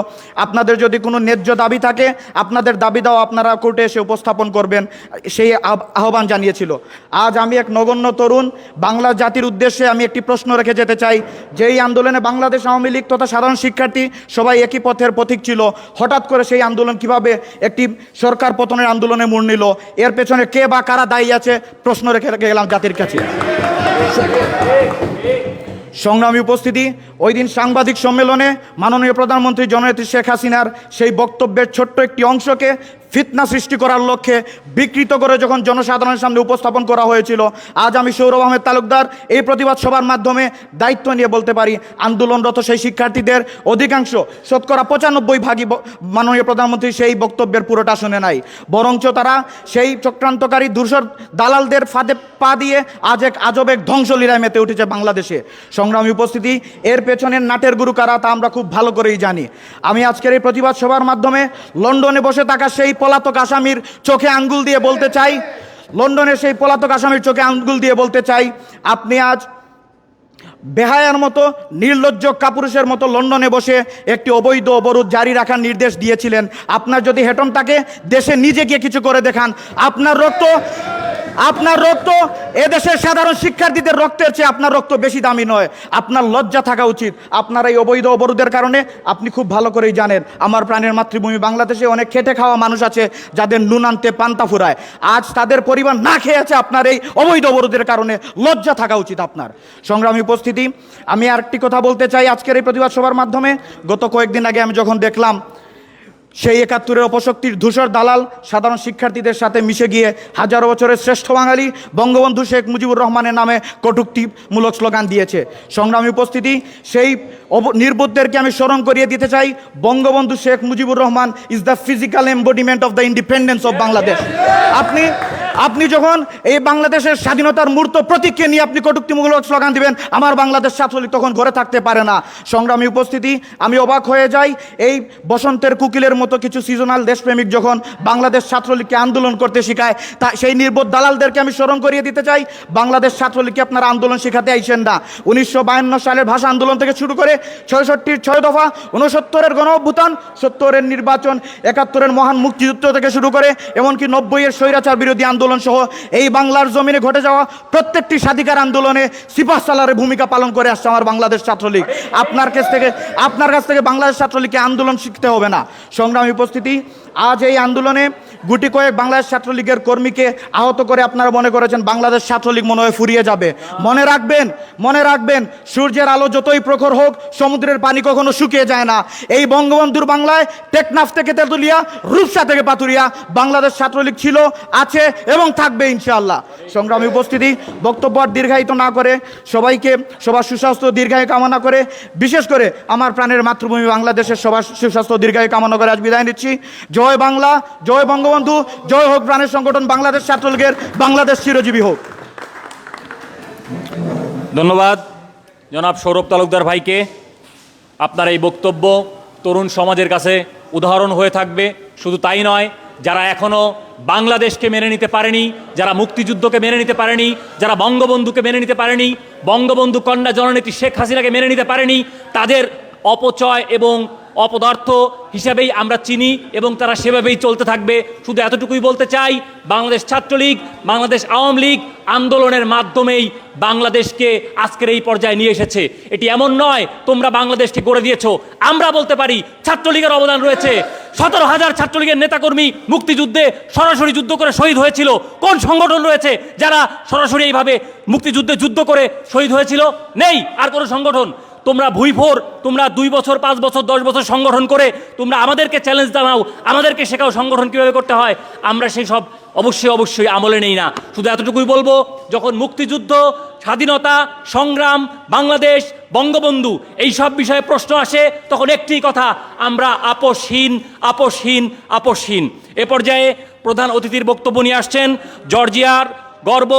আপনাদের যদি কোনো ন্যায্য দাবি থাকে আপনাদের দাবি দাও আপনারা কোর্টে এসে উপস্থাপন করবেন, সেই আহ্বান জানিয়েছিল। আজ আমি এক নগণ্য তরুণ বাংলা জাতির উদ্দেশ্যে আমি একটি প্রশ্ন রেখে যেতে চাই, যে এই আন্দোলনে বাংলাদেশ আওয়ামী লীগ তথা সাধারণ শিক্ষার্থী সবাই একই পথের পথিক ছিল। হঠাৎ করে সেই আন্দোলন কিভাবে একটি সরকার পতনের আন্দোলনে মোড় নিল? এর পেছনে কে বা কারা দায়ী আছে? প্রশ্ন রেখে গেলাম জাতির কাছে। সংগ্রামী উপস্থিতি, ওই দিন সাংবাদিক সম্মেলনে মাননীয় প্রধানমন্ত্রী জননেত্রী শেখ হাসিনার সেই বক্তব্যের ছোট্ট একটি অংশকে ফিতনা সৃষ্টি করার লক্ষ্যে বিকৃত করে যখন জনসাধারণের সামনে উপস্থাপন করা হয়েছিল, আজ আমি সৌরভ আহমেদ তালুকদার এই প্রতিবাদ সভার মাধ্যমে দায়িত্ব নিয়ে বলতে পারি, আন্দোলনরত সেই শিক্ষার্থীদের অধিকাংশ ৯৫% মাননীয় প্রধানমন্ত্রী সেই বক্তব্যের পুরোটা শুনে নাই, বরঞ্চ তারা সেই চক্রান্তকারী ধূসর দালালদের ফাঁদে পা দিয়ে আজ এক আজব এক ধ্বংসলীলায় মেতে উঠেছে বাংলাদেশে। সংগ্রামী উপস্থিতি, এর পেছনের নাটের গুরু কারা তা আমরা খুব ভালো করেই জানি। আমি আজকের এই প্রতিবাদ সভার মাধ্যমে লন্ডনে বসে থাকা সেই পলাতক আসামির চোখে আঙ্গুল দিয়ে বলতে চাই, লন্ডনের সেই পলাতক আসামির চোখে আঙ্গুল দিয়ে বলতে চাই, আপনি আজ বেহায়ার মতো নির্লজ্জ কাপুরুষের মতো লন্ডনে বসে একটি অবৈধ অবরোধ জারি রাখার নির্দেশ দিয়েছিলেন। আপনার যদি হেটম থাকে দেশে নিজে গিয়ে কিছু করে দেখান। আপনার রক্ত এদেশের সাধারণ শিক্ষার্থীদের রক্তের চেয়ে আপনার রক্ত বেশি দামি নয়। আপনার লজ্জা থাকা উচিত। আপনার এই অবৈধ অবরোধের কারণে আপনি খুব ভালো করেই জানেন আমার প্রাণের মাতৃভূমি বাংলাদেশে অনেক খেটে খাওয়া মানুষ আছে যাদের নুন আনতে পান্তা ফুরায়। আজ তাদের পরিবার না খেয়ে আছে আপনার এই অবৈধ অবরোধের কারণে। লজ্জা থাকা উচিত আপনার। সংগ্রামী উপস্থিতি, আমি আরেকটি কথা বলতে চাই আজকের এই প্রতিবাদ সভার মাধ্যমে। গত কয়েকদিন আগে আমি যখন দেখলাম সেই ৭১-এর অপশক্তির ধূসর দালাল সাধারণ শিক্ষার্থীদের সাথে মিশে গিয়ে হাজারো বছরের শ্রেষ্ঠ বাঙালি বঙ্গবন্ধু শেখ মুজিবুর রহমানের নামে কটূক্তিমূলক স্লোগান দিয়েছে। সংগ্রামী উপস্থিতি, সেই নির্বোধদেরকে আমি স্মরণ করিয়ে দিতে চাই, Bangabandhu Sheikh Mujibur Rahman is the physical embodiment of the independence of Bangladesh. আপনি যখন এই বাংলাদেশের স্বাধীনতার মূর্ত প্রতীককে নিয়ে আপনি কটূক্তিমূলক স্লোগান দিবেন, আমার বাংলাদেশ ছাত্রলীগ তখন ঘরে থাকতে পারে না। সংগ্রামী উপস্থিতি, আমি অবাক হয়ে যাই এই বসন্তের কুকিলের মতো কিছু সিজনাল দেশপ্রেমিক যখন বাংলাদেশ ছাত্রলীগকে আন্দোলন করতে শেখায়, তা সেই নির্বোধ দালালদেরকে আমি স্মরণ করিয়ে দিতে চাই, বাংলাদেশ ছাত্রলীগকে আপনারা আন্দোলন শেখাতে আইছেন না। ১৯৫২ সালের ভাষা আন্দোলন থেকে শুরু করে ৬৬-র ৬ দফা, ৬৯-এর গণ অভ্যুত্থান, ৭০-এর নির্বাচন, ৭১-এর মহান মুক্তিযুদ্ধ থেকে শুরু করে এমনকি ৯০-এর স্বৈরাচার বিরোধী আন্দোলন সহ এই বাংলার জমিনে ঘটে যাওয়া প্রত্যেকটি স্বাধিকার আন্দোলনে সিপাহসালারের ভূমিকা পালন করে আসছে আমার বাংলাদেশ ছাত্রলীগ। আপনার কাছ থেকে বাংলাদেশ ছাত্রলীগকে আন্দোলন শিখতে হবে না। সংগ্রামী উপস্থিতি, আজ এই আন্দোলনে গুটি কয়েক বাংলাদেশ ছাত্রলীগের কর্মীকে আহত করে আপনারা মনে করেছেন বাংলাদেশ ছাত্রলীগ মনে হয় ফুরিয়ে যাবে। মনে রাখবেন সূর্যের আলো যতই প্রখর হোক সমুদ্রের পানি কখনো শুকিয়ে যায় না। এই বঙ্গবন্ধুর বাংলায় টেকনাফ থেকে তেঁতুলিয়া, রূপসা থেকে পাতুরিয়া বাংলাদেশ ছাত্রলীগ ছিল, আছে এবং থাকবে ইনশাআল্লাহ। সংগ্রামী উপস্থিতি, বক্তব্য আর দীর্ঘায়িত না করে সবার সুস্বাস্থ্য দীর্ঘায়ু কামনা করে, বিশেষ করে আমার প্রাণের মাতৃভূমি বাংলাদেশের সবার সুস্বাস্থ্য দীর্ঘায়ু কামনা করে আজ বিদায় নিচ্ছি। জয় বাংলা, জয় বঙ্গবন্ধু, জয় হোক প্রাণের সংগঠন বাংলাদেশ ছাত্রলীগের, বাংলাদেশ চিরজীবী হোক। ধন্যবাদ জনাব সৌরভ তালুকদার ভাইকে। আপনার এই বক্তব্য তরুণ সমাজের কাছে উদাহরণ হয়ে থাকবে। শুধু তাই নয়, যারা এখনও বাংলাদেশকে মেনে নিতে পারেনি, যারা মুক্তিযুদ্ধকে মেনে নিতে পারেনি, যারা বঙ্গবন্ধুকে মেনে নিতে পারেনি, বঙ্গবন্ধু কন্যা জননেত্রী শেখ হাসিনাকে মেনে নিতে পারেনি, তাদের অপচয় এবং অপদার্থ হিসাবেই আমরা চিনি এবং তারা সেভাবেই চলতে থাকবে। শুধু এতটুকুই বলতে চাই, বাংলাদেশ ছাত্রলীগ, বাংলাদেশ আওয়ামী লীগ আন্দোলনের মাধ্যমেই বাংলাদেশকে আজকের এই পর্যায়ে নিয়ে এসেছে। এটি এমন নয় তোমরা বাংলাদেশকে গড়ে দিয়েছো। আমরা বলতে পারি ছাত্রলীগের অবদান রয়েছে। 17,000 ছাত্রলীগের নেতাকর্মী মুক্তিযুদ্ধে সরাসরি যুদ্ধ করে শহীদ হয়েছিল। কোন সংগঠন রয়েছে যারা সরাসরি এইভাবে মুক্তিযুদ্ধে যুদ্ধ করে শহীদ হয়েছিল? নেই আর কোনো সংগঠন। তোমরা ভুইফোর, তোমরা 2 বছর 5 বছর 10 বছর সংগঠন করে তোমরা আমাদেরকে চ্যালেঞ্জ জানাও, আমাদেরকে শেখাও সংগঠন কীভাবে করতে হয়। আমরা সেই সব অবশ্যই আমলে নেই না। শুধু এতটুকুই বলবো, যখন মুক্তিযুদ্ধ, স্বাধীনতা সংগ্রাম, বাংলাদেশ, বঙ্গবন্ধু এই সব বিষয়ে প্রশ্ন আসে, তখন একটি কথা, আমরা আপোষহীন। এ পর্যায়ে প্রধান অতিথির বক্তব্য নিয়ে আসছেন জর্জিয়ার গর্ব,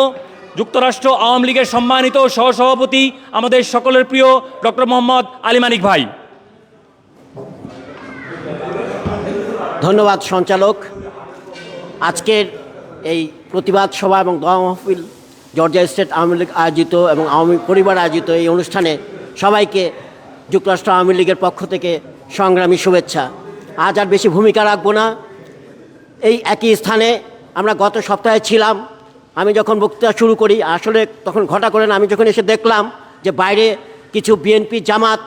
যুক্তরাষ্ট্র আওয়ামী লীগের সম্মানিত সহসভাপতি, আমাদের সকলের প্রিয় ডক্টর মোহাম্মদ আলী মানিক ভাই। ধন্যবাদ সঞ্চালক। আজকের এই প্রতিবাদ সভা এবং দোয়া মাহফিল জর্জিয়া স্টেট আওয়ামী লীগ আয়োজিত এবং আওয়ামী পরিবার আয়োজিত এই অনুষ্ঠানে সবাইকে যুক্তরাষ্ট্র আওয়ামী লীগের পক্ষ থেকে সংগ্রামী শুভেচ্ছা। আজ আর বেশি ভূমিকা রাখবো না। এই একই স্থানে আমরা গত সপ্তাহে ছিলাম। আমি যখন বক্তৃতা শুরু করি, আসলে তখন ঘটা করে না, আমি যখন এসে দেখলাম যে বাইরে কিছু বিএনপি, জামাত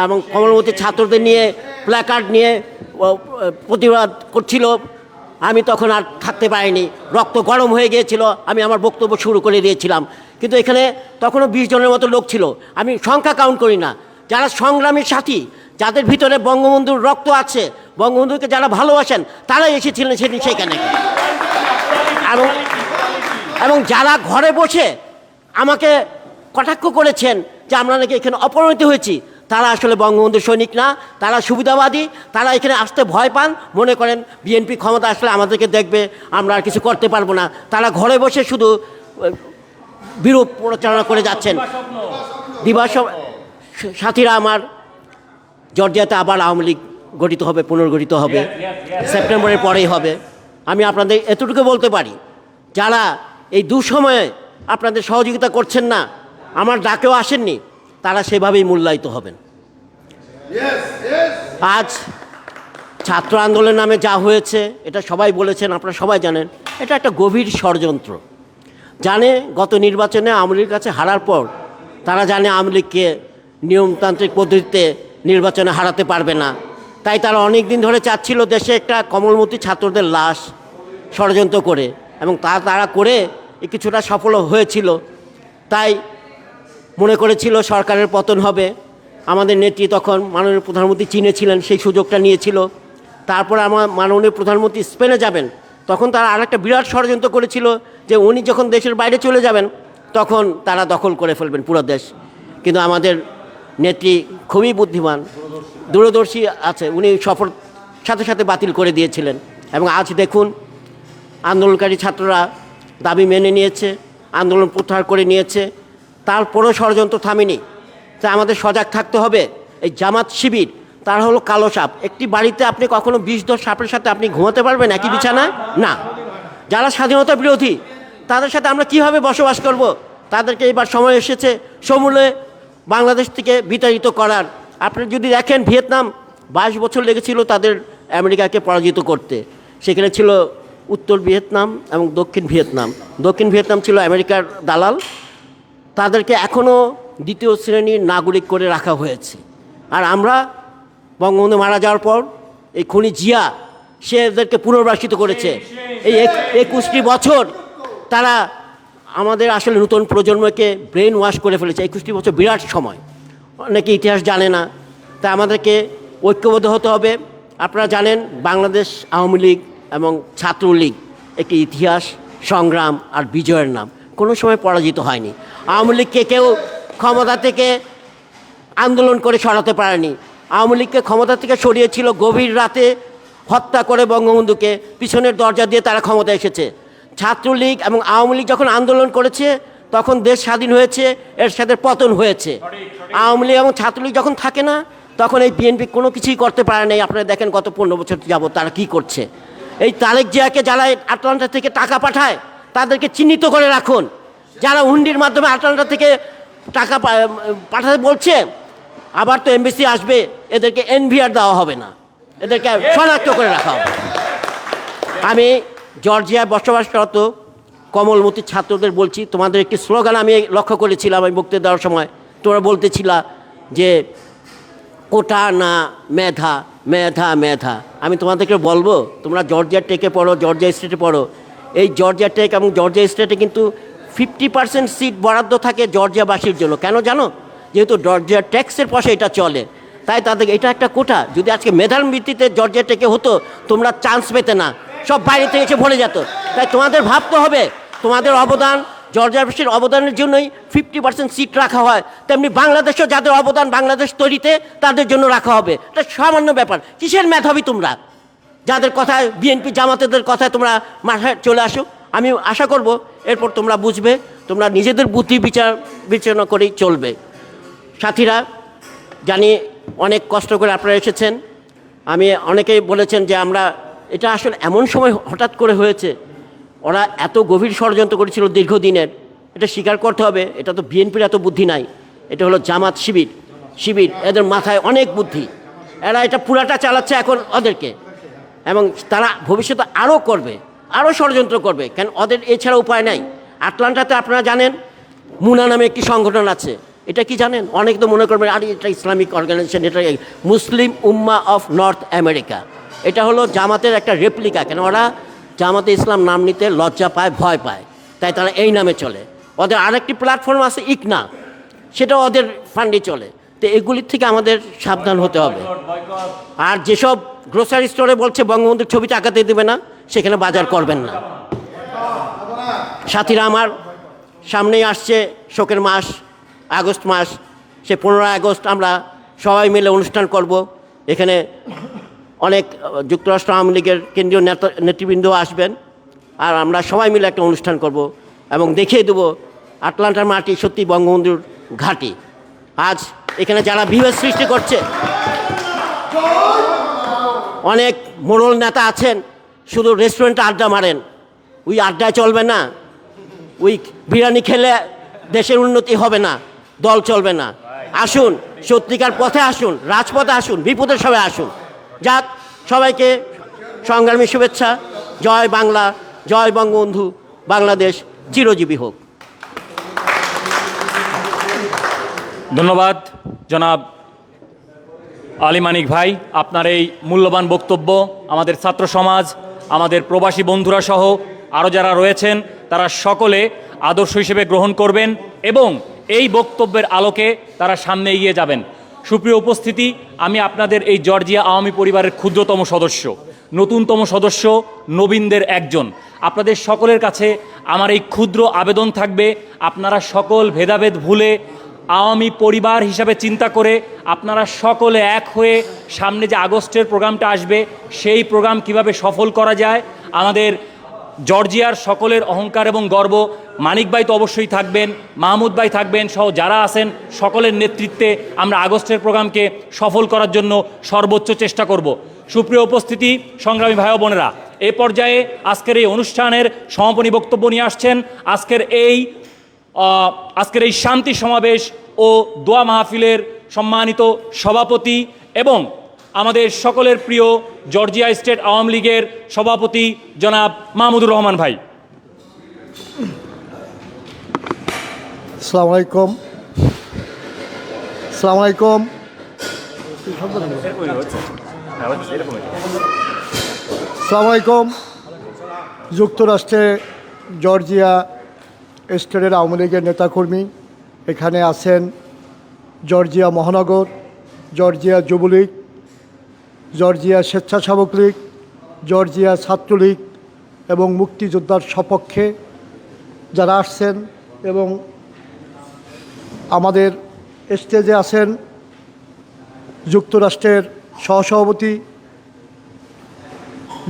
এবং কমলমতি ছাত্রদের নিয়ে প্ল্যাকার্ড নিয়ে প্রতিবাদ করছিল, আমি তখন আর থাকতে পারিনি, রক্ত গরম হয়ে গিয়েছিল। আমি আমার বক্তব্য শুরু করে দিয়েছিলাম, কিন্তু এখানে তখনও 20 জনের মতো লোক ছিল। আমি সংখ্যা কাউন্ট করি না। যারা সংগ্রামীর সাথী, যাদের ভিতরে বঙ্গবন্ধুর রক্ত আছে, বঙ্গবন্ধুকে যারা ভালোবাসেন, তারাই এসেছিলেন সেখানে। এবং যারা ঘরে বসে আমাকে কটাক্ষ করেছেন যে আমরা নাকি এখানে অপমানিত হয়েছি, তারা আসলে বঙ্গবন্ধুর সৈনিক না, তারা সুবিধাবাদী। তারা এখানে আসতে ভয় পান, মনে করেন বিএনপি ক্ষমতা আসলে আমাদেরকে দেখবে, আমরা আর কিছু করতে পারবো না। তারা ঘরে বসে শুধু বিরূপ প্রচারণা করে যাচ্ছেন। সাথীরা আমার, জর্জিয়াতে আবার আওয়ামী লীগ গঠিত হবে, পুনর্গঠিত হবে, সেপ্টেম্বরের পরেই হবে। আমি আপনাদের এতটুকু বলতে পারি, যারা এই দুঃসময়ে আপনাদের সহযোগিতা করছেন না, আমার ডাকেও আসেননি, তারা সেভাবেই মূল্যায়িত হবেন। আজ ছাত্র আন্দোলনের নামে যা হয়েছে, এটা সবাই বলেছেন, আপনারা সবাই জানেন, এটা একটা গভীর ষড়যন্ত্র। জানে গত নির্বাচনে আওয়ামী লীগের কাছে হারার পর তারা জানে আওয়ামী লীগকে নিয়মতান্ত্রিক পদ্ধতিতে নির্বাচনে হারাতে পারবে না। তাই তারা অনেক দিন ধরে চাচ্ছিল দেশে একটা কমলমতি ছাত্রদের লাশ ষড়যন্ত্র করে, এবং তারা করে কিছুটা সফল হয়েছিল। তাই মনে করেছিল সরকারের পতন হবে। আমাদের নেত্রী তখন মাননীয় প্রধানমন্ত্রী চীনে ছিলেন, সেই সুযোগটা নিয়েছিল। তারপর আমার মাননীয় প্রধানমন্ত্রী স্পেনে যাবেন, তখন তারা আরেকটা বিরাট ষড়যন্ত্র করেছিল যে উনি যখন দেশের বাইরে চলে যাবেন তখন তারা দখল করে ফেলবেন পুরো দেশ। কিন্তু আমাদের নেত্রী খুবই বুদ্ধিমান, দূরদর্শী আছে, উনি সফর সাথে সাথে বাতিল করে দিয়েছিলেন। এবং আজ দেখুন, আন্দোলনকারী ছাত্ররা দাবি মেনে নিয়েছে, আন্দোলন প্রত্যাহার করে নিয়েছে, তারপরও ষড়যন্ত্র থামেনি। তাই আমাদের সজাগ থাকতে হবে। এই জামাত শিবির, তারা হলো কালো সাপ। একটি বাড়িতে আপনি কখনো 20-10 সাপের সাথে আপনি ঘুমাতে পারবেন একই বিছানায়? না। যারা স্বাধীনতা বিরোধী, তাদের সাথে আমরা কিভাবে বসবাস করব? তাদেরকে এবার সময় এসেছে সমূলে বাংলাদেশ থেকে বিতাড়িত করার। আপনি যদি দেখেন, ভিয়েতনাম 22 বছর লেগেছিল তাদের আমেরিকাকে পরাজিত করতে। সেখানে ছিল উত্তর ভিয়েতনাম এবং দক্ষিণ ভিয়েতনাম। দক্ষিণ ভিয়েতনাম ছিল আমেরিকার দালাল, তাদেরকে এখনও দ্বিতীয় শ্রেণীর নাগরিক করে রাখা হয়েছে। আর আমরা বঙ্গবন্ধু মারা যাওয়ার পর এই খুনি জিয়া, সে এদেরকে পুনর্বাসিত করেছে। এই 21টি বছর তারা আমাদের আসলে নতুন প্রজন্মকে ব্রেন ওয়াশ করে ফেলেছে। 21টি বছর বিরাট সময়, অনেকে ইতিহাস জানে না। তাই আমাদেরকে ঐক্যবদ্ধ হতে হবে। আপনারা জানেন বাংলাদেশ আওয়ামী লীগ এবং ছাত্রলীগ একটি ইতিহাস, সংগ্রাম আর বিজয়ের নাম, কোনো সময় পরাজিত হয়নি। আওয়ামী লীগকে কেউ ক্ষমতা থেকে আন্দোলন করে সরাতে পারেনি। আওয়ামী লীগকে ক্ষমতা থেকে সরিয়েছিল গভীর রাতে, হত্যা করে বঙ্গবন্ধুকে, পিছনের দরজা দিয়ে তারা ক্ষমতা এসেছে। ছাত্রলীগ এবং আওয়ামী লীগ যখন আন্দোলন করেছে তখন দেশ স্বাধীন হয়েছে, এর সাথে পতন হয়েছে। আওয়ামী লীগ এবং ছাত্রলীগ যখন থাকে না, তখন এই বিএনপি কোনো কিছুই করতে পারে নাই। আপনারা দেখেন গত 15 বছর যাবত তারা কি করছে। এই তারেক জিয়াকে যারা আটলান্টা থেকে টাকা পাঠায়, তাদেরকে চিহ্নিত করে রাখুন। যারা হুন্ডির মাধ্যমে আটলান্টা থেকে টাকা পাঠাতে বলছে, আবার তো এমবিসি আসবে, এদেরকে এনভিআর দেওয়া হবে না, এদেরকে শনাক্ত করে রাখা হবে। আমি জর্জিয়ায় বসবাসরত কমলমতি ছাত্রদের বলছি, তোমাদের একটি স্লোগান আমি লক্ষ্য করেছিলাম আমি বক্তৃতা দেওয়ার সময়। তোমরা বলতেছিলা যে কোটা না মেধা, মেধা মেধা। আমি তোমাদেরকে বলবো, তোমরা জর্জিয়া টেকে পড়ো, জর্জিয়া স্টেটে পড়ো। এই জর্জিয়া টেক এবং জর্জিয়া স্টেটে কিন্তু 50% সিট বরাদ্দ থাকে জর্জিয়াবাসীর জন্য। কেন জানো? যেহেতু জর্জিয়া ট্যাক্সের পয়সা এটা চলে, তাই তাদের এটা একটা কোটা। যদি আজকে মেধার ভিত্তিতে জর্জিয়া টেকে হতো, তোমরা চান্স পেতে না, সব বাইরে থেকে এসে ভরে যেত। তাই তোমাদের ভাবতে হবে, তোমাদের অবদান, জর্জিয়াবাসীর অবদানের জন্যই 50% সিট রাখা হয়। তেমনি বাংলাদেশও যাদের অবদান বাংলাদেশ তৈরিতে, তাদের জন্য রাখা হবে। এটা সামান্য ব্যাপার। কিসের মেধাবী তোমরা, যাদের কথায় বিএনপি জামাতেদের কথায় তোমরা মাথায় চলে আসো? আমি আশা করব এরপর তোমরা বুঝবে, তোমরা নিজেদের বুদ্ধি বিবেচনা করেই চলবে। সাথীরা, জানি অনেক কষ্ট করে আপনারা এসেছেন। আমি অনেকেই বলেছেন যে আমরা, এটা আসলে এমন সময় হঠাৎ করে হয়েছে। ওরা এত গভীর ষড়যন্ত্র করেছিল দীর্ঘদিনের, এটা স্বীকার করতে হবে। এটা তো বিএনপির এত বুদ্ধি নাই, এটা হলো জামাত শিবির, এদের মাথায় অনেক বুদ্ধি। এরা এটা পুরাটা চালাচ্ছে এখন ওদেরকে, এবং তারা ভবিষ্যতে আরও করবে, আরও ষড়যন্ত্র করবে। কেন ওদের এছাড়া উপায় নাই। আটলান্টাতে আপনারা জানেন মুনা নামে একটি সংগঠন আছে, এটা কি জানেন? অনেক তো মনে করবেন আরে এটা ইসলামিক অর্গানাইজেশন, এটা মুসলিম উম্মা অফ নর্থ আমেরিকা। এটা হলো জামাতের একটা রেপ্লিকা। কেন ওরা জামাতে ইসলাম নাম নিতে লজ্জা পায়, ভয় পায়, তাই তারা এই নামে চলে। ওদের আরেকটি প্ল্যাটফর্ম আছে ইকনা, সেটাও ওদের ফান্ডে চলে। তো এগুলির থেকে আমাদের সাবধান হতে হবে। আর যেসব গ্রোসারি স্টোরে বলছে বঙ্গবন্ধুর ছবি টাকাতে দেবে না, সেখানে বাজার করবেন না। সাথীরা আমার, সামনেই আসছে শোকের মাস, আগস্ট মাস। সে 15 আগস্ট আমরা সবাই মিলে অনুষ্ঠান করব। এখানে অনেক যুক্তরাষ্ট্র আওয়ামী লীগের কেন্দ্রীয় নেতৃবৃন্দ আসবেন, আর আমরা সবাই মিলে একটা অনুষ্ঠান করব এবং দেখিয়ে দেবো আটলান্টার মাটি সত্যি বঙ্গবন্ধুর ঘাঁটি। আজ এখানে যারা বিভেদ সৃষ্টি করছে, অনেক মোড়ল নেতা আছেন শুধু রেস্টুরেন্টে আড্ডা মারেন, ওই আড্ডায় চলবে না। ওই বিরিয়ানি খেলে দেশের উন্নতি হবে না, দল চলবে না। আসুন, সত্যিকার পথে আসুন, রাজপথে আসুন, বিপদের সবাই আসুন। যাক, সবাইকে সংগ্রামী শুভেচ্ছা। জয় বাংলা, জয় বঙ্গবন্ধু, বাংলাদেশ চিরজীবী হোক। ধন্যবাদ জনাব আলী মানিক ভাই, আপনার এই মূল্যবান বক্তব্য আমাদের ছাত্র সমাজ, আমাদের প্রবাসী বন্ধুরা সহ আরও যারা রয়েছেন তারা সকলে আদর্শ হিসেবে গ্রহণ করবেন এবং এই বক্তব্যের আলোকে তারা সামনে এগিয়ে যাবেন। সুপ্রিয় উপস্থিতি, আমি আপনাদের এই জর্জিয়া আওয়ামী পরিবারের ক্ষুদ্রতম সদস্য, নতুনতম সদস্য, নবীনদের একজন। আপনাদের সকলের কাছে আমার এই ক্ষুদ্র আবেদন থাকবে, আপনারা সকল ভেদাভেদ ভুলে আওয়ামী পরিবার হিসাবে চিন্তা করে আপনারা সকলে এক হয়ে সামনে যে আগস্টের প্রোগ্রামটা আসবে, সেই প্রোগ্রাম কিভাবে সফল করা যায়। আমাদের জর্জিয়ার সকলের অহংকার এবং গর্ব মানিক ভাই তো অবশ্যই থাকবেন, মাহমুদ ভাই থাকবেন, সহ যারা আছেন সকলের নেতৃত্বে আমরা আগস্টের প্রোগ্রামকে সফল করার জন্য সর্বোচ্চ চেষ্টা করব। সুপ্রিয় উপস্থিতি, সংগ্রামী ভাই ও বোনেরা, এ পর্যায়ে আজকের এই অনুষ্ঠানের সমাপনী বক্তব্য নিয়ে আসছেন আজকের এই শান্তি সমাবেশ ও দোয়া মাহফিলের সম্মানিত সভাপতি এবং আমাদের সকলের প্রিয় জর্জিয়া স্টেট আওয়ামী লীগের সভাপতি জনাব মাহমুদুর রহমান ভাই। আসসালামু আলাইকুম। আসসালামু আলাইকুম। আসসালামু আলাইকুম। যুক্তরাষ্ট্রে জর্জিয়া স্টেটের আওয়ামী লীগের নেতাকর্মী এখানে আছেন, জর্জিয়া মহানগর, জর্জিয়া যুবলীগ, জর্জিয়া স্বেচ্ছাসেবক লীগ, জর্জিয়া ছাত্রলীগ এবং মুক্তিযোদ্ধার সপক্ষে যারা আসছেন, এবং আমাদের স্টেজে আছেন যুক্তরাষ্ট্রের সহসভাপতি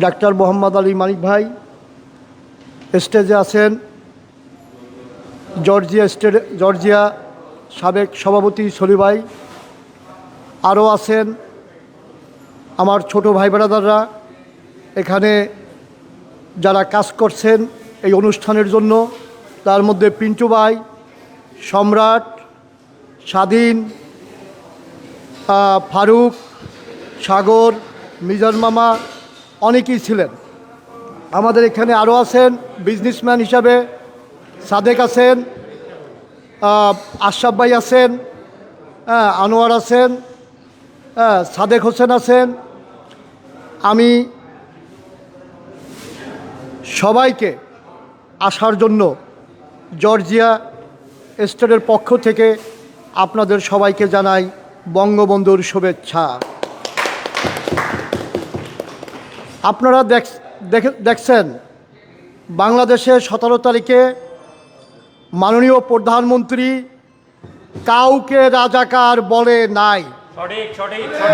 ডাক্তার মোহাম্মদ আলী মানিক ভাই, স্টেজে আছেন জর্জিয়া সাবেক সভাপতি সলি ভাই, আরও আছেন আমার ছোট ভাই ব্রাদাররা এখানে যারা কাজ করছেন এই অনুষ্ঠানের জন্য। তার মধ্যে পিন্টু ভাই, সম্রাট, স্বাধীন, ফারুক, সাগর, মিজান মামা অনেকেই ছিলেন। আমাদের এখানে আরও আছেন বিজনেসম্যান হিসাবে সাদেক আছেন, আশরাফ ভাই আছেন, আনোয়ার আছেন, সাদেক হোসেন আছেন। আমি সবাইকে আসার জন্য জর্জিয়া স্টেটের পক্ষ থেকে আপনাদের সবাইকে জানাই বঙ্গবন্ধুর শুভেচ্ছা। আপনারা দেখছেন বাংলাদেশের 17 তারিখে মাননীয় প্রধানমন্ত্রী কাউকে রাজাকার বলে নাই।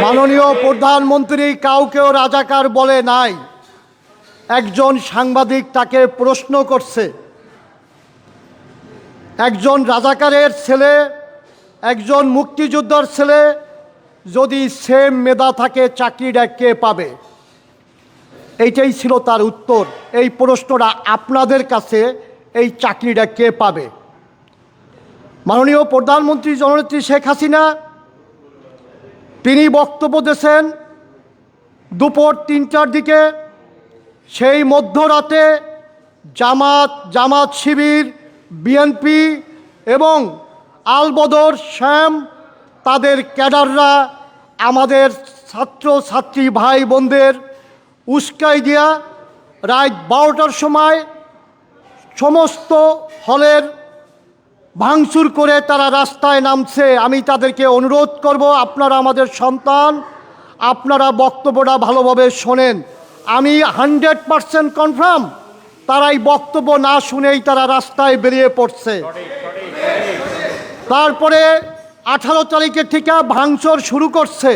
মাননীয় প্রধানমন্ত্রী কাউকেও রাজাকার বলে নাই। একজন সাংবাদিক তাকে প্রশ্ন করছে, একজন রাজাকারের ছেলে, একজন মুক্তিযোদ্ধার ছেলে যদি সেম মেধা থাকে চাকরিটা কে পাবে? এইটাই ছিল তার উত্তর। এই প্রশ্নটা আপনাদের কাছে, এই চাকরিটা কে পাবে? মাননীয় প্রধানমন্ত্রী জননেত্রী শেখ হাসিনা তিনি বক্তব্য দিয়েছেন দুপুর 3টার দিকে। সেই মধ্যরাতে জামাত শিবির, বিএনপি এবং আলবদর শ্যাম তাদের ক্যাডাররা আমাদের ছাত্রছাত্রী ভাই বোনদের উস্কাই দিয়া রাত 12টার সময় সমস্ত হলের ভাঙচুর করে তারা রাস্তায় নামছে। আমি তাদেরকে অনুরোধ করব, আপনারা আমাদের সন্তান, আপনারা বক্তব্যটা ভালোভাবে শোনেন। আমি 100% কনফার্ম তারা এই বক্তব্য না শুনেই তারা রাস্তায় বেরিয়ে পড়ছে। তারপরে 18 তারিখের থেকে ভাঙচুর শুরু করছে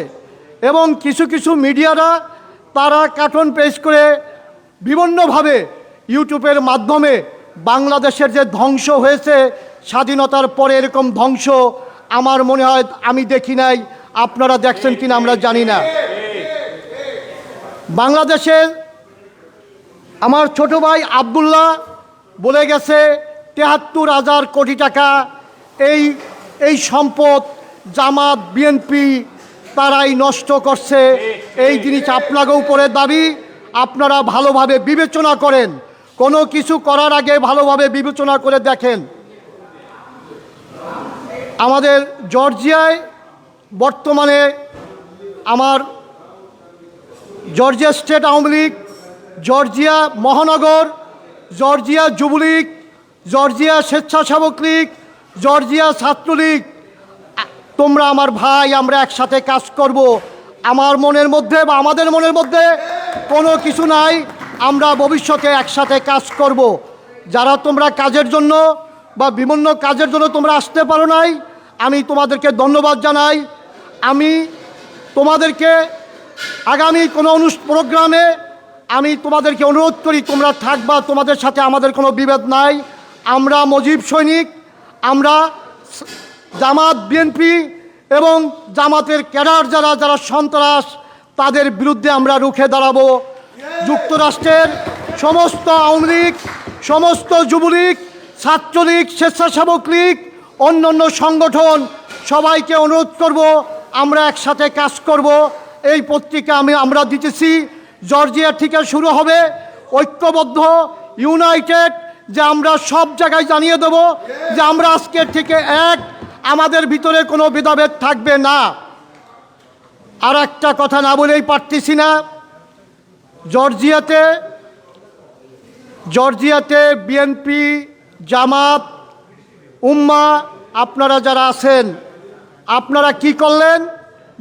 এবং কিছু কিছু মিডিয়ারা তারা কার্টুন পেশ করে বিভিন্নভাবে ইউটিউবের মাধ্যমে বাংলাদেশের যে ধ্বংস হয়েছে স্বাধীনতার পরে, এরকম ধ্বংস আমার মনে হয় আমি দেখি নাই, আপনারা দেখছেন কিনা আমরা জানি না। বাংলাদেশে আমার ছোট ভাই আব্দুল্লাহ বলে গেছে 73,000 কোটি টাকা এই সম্পদ জামাত বিএনপি তারাই নষ্ট করছে। এই জিনিস আপনাদের উপরে দাবি, আপনারা ভালোভাবে বিবেচনা করেন, কোনো কিছু করার আগে ভালোভাবে বিবেচনা করে দেখেন। আমাদের জর্জিয়ায় বর্তমানে আমার Georgia state Awami League, Georgia মহানগর, জর্জিয়া যুবলীগ, জর্জিয়া স্বেচ্ছাসেবক লীগ, জর্জিয়া ছাত্রলীগ, তোমরা আমার ভাই, আমরা একসাথে কাজ করব। আমার মনের মধ্যে বা আমাদের মনের মধ্যে কোনো কিছু নাই, আমরা ভবিষ্যতে একসাথে কাজ করব। যারা তোমরা কাজের জন্য বা বিভিন্ন কাজের জন্য তোমরা আসতে পারো নাই, আমি তোমাদেরকে ধন্যবাদ জানাই। আমি তোমাদেরকে আগামী কোনো প্রোগ্রামে আমি তোমাদেরকে অনুরোধ করি তোমরা থাকবা, তোমাদের সাথে আমাদের কোনো বিভেদ নাই। আমরা মুজিব সৈনিক, আমরা জামাত বিএনপি এবং জামাতের ক্যাডার যারা সন্ত্রাস তাদের বিরুদ্ধে আমরা রুখে দাঁড়াবো। যুক্তরাষ্ট্রের সমস্ত আওয়ামী লীগ, সমস্ত যুবলীগ, ছাত্রলীগ, স্বেচ্ছাসেবক লীগ, অন্যান্য সংগঠন সবাইকে অনুরোধ করব আমরা একসাথে কাজ করব। এই পত্রিকা আমরা দিতেছি, জর্জিয়া থেকে শুরু হবে ঐক্যবদ্ধ ইউনাইটেড, যে আমরা সব জায়গায় জানিয়ে দেব যে আমরা আজকের থেকে এক, আমাদের ভিতরে কোনো ভেদাভেদ থাকবে না। আর একটা কথা না বলেই পারতেছি না, জর্জিয়াতে বিএনপি, জামাত, উম্মা আপনারা যারা আছেন, আপনারা কি করলেন?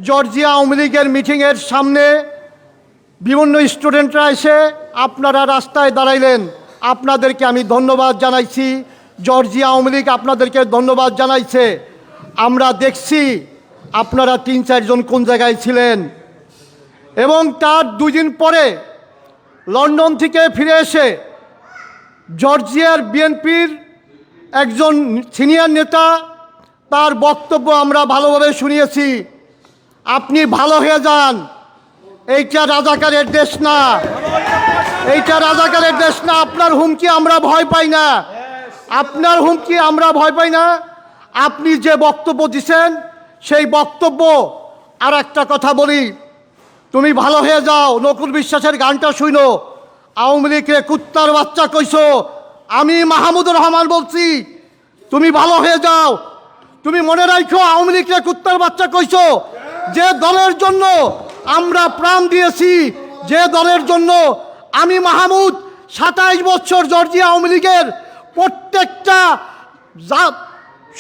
জর্জিয়া আওয়ামী লীগের মিটিংয়ের সামনে বিভিন্ন স্টুডেন্টরা এসে আপনারা রাস্তায় দাঁড়াইলেন, আপনাদেরকে আমি ধন্যবাদ জানাইছি। জর্জিয়া আওয়ামী লীগ আপনাদেরকে ধন্যবাদ জানাইছে। আমরা দেখছি আপনারা 3-4 জন কোন জায়গায় ছিলেন। এবং তার 2 দিন পরে লন্ডন থেকে ফিরে এসে জর্জিয়ার বিএনপির একজন সিনিয়র নেতা, তার বক্তব্য আমরা ভালোভাবে শুনিয়েছি। আপনি ভালো হয়ে যান, এইটা রাজাকারের দেশ না, এইটা রাজাকারের দেশ না। আপনার হুমকি আমরা ভয় পাই না, আপনার হুমকি আমরা ভয় পাই না। আপনি যে বক্তব্য দিচ্ছেন সেই বক্তব্য আর একটা কথা বলি, তুমি ভালো হয়ে যাও। নকুল বিশ্বাসের গানটা শুনো, আওয়ামী লীগকে কুত্তার বাচ্চা কইছো, আমি মাহমুদুর রহমান বলছি, তুমি ভালো হয়ে যাও। তুমি মনে রাখো, আওয়ামী লীগকে কুত্তার বাচ্চা কইছো, যে দলের জন্য আমরা প্রাণ দিয়েছি, যে দলের জন্য আমি মাহমুদ 27 বছর জর্জিয়া আওয়ামী লীগের প্রত্যেকটা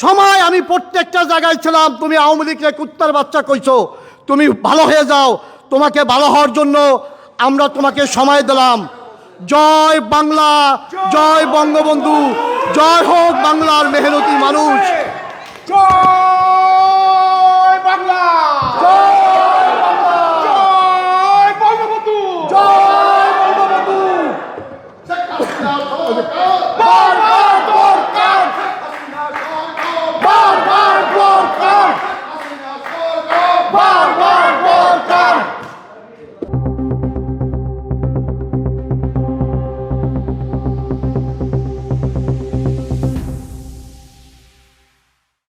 সময় আমি প্রত্যেকটা জায়গায় ছিলাম, তুমি আওয়ামী লীগকে কুত্তার বাচ্চা কইছো। তুমি ভালো হয়ে যাও। তোমাকে ভালো হওয়ার জন্য আমরা তোমাকে সময় দিলাম। জয় বাংলা, জয় বঙ্গবন্ধু, জয় হোক বাংলার মেহনতি মানুষ। জয় বাংলা, জয়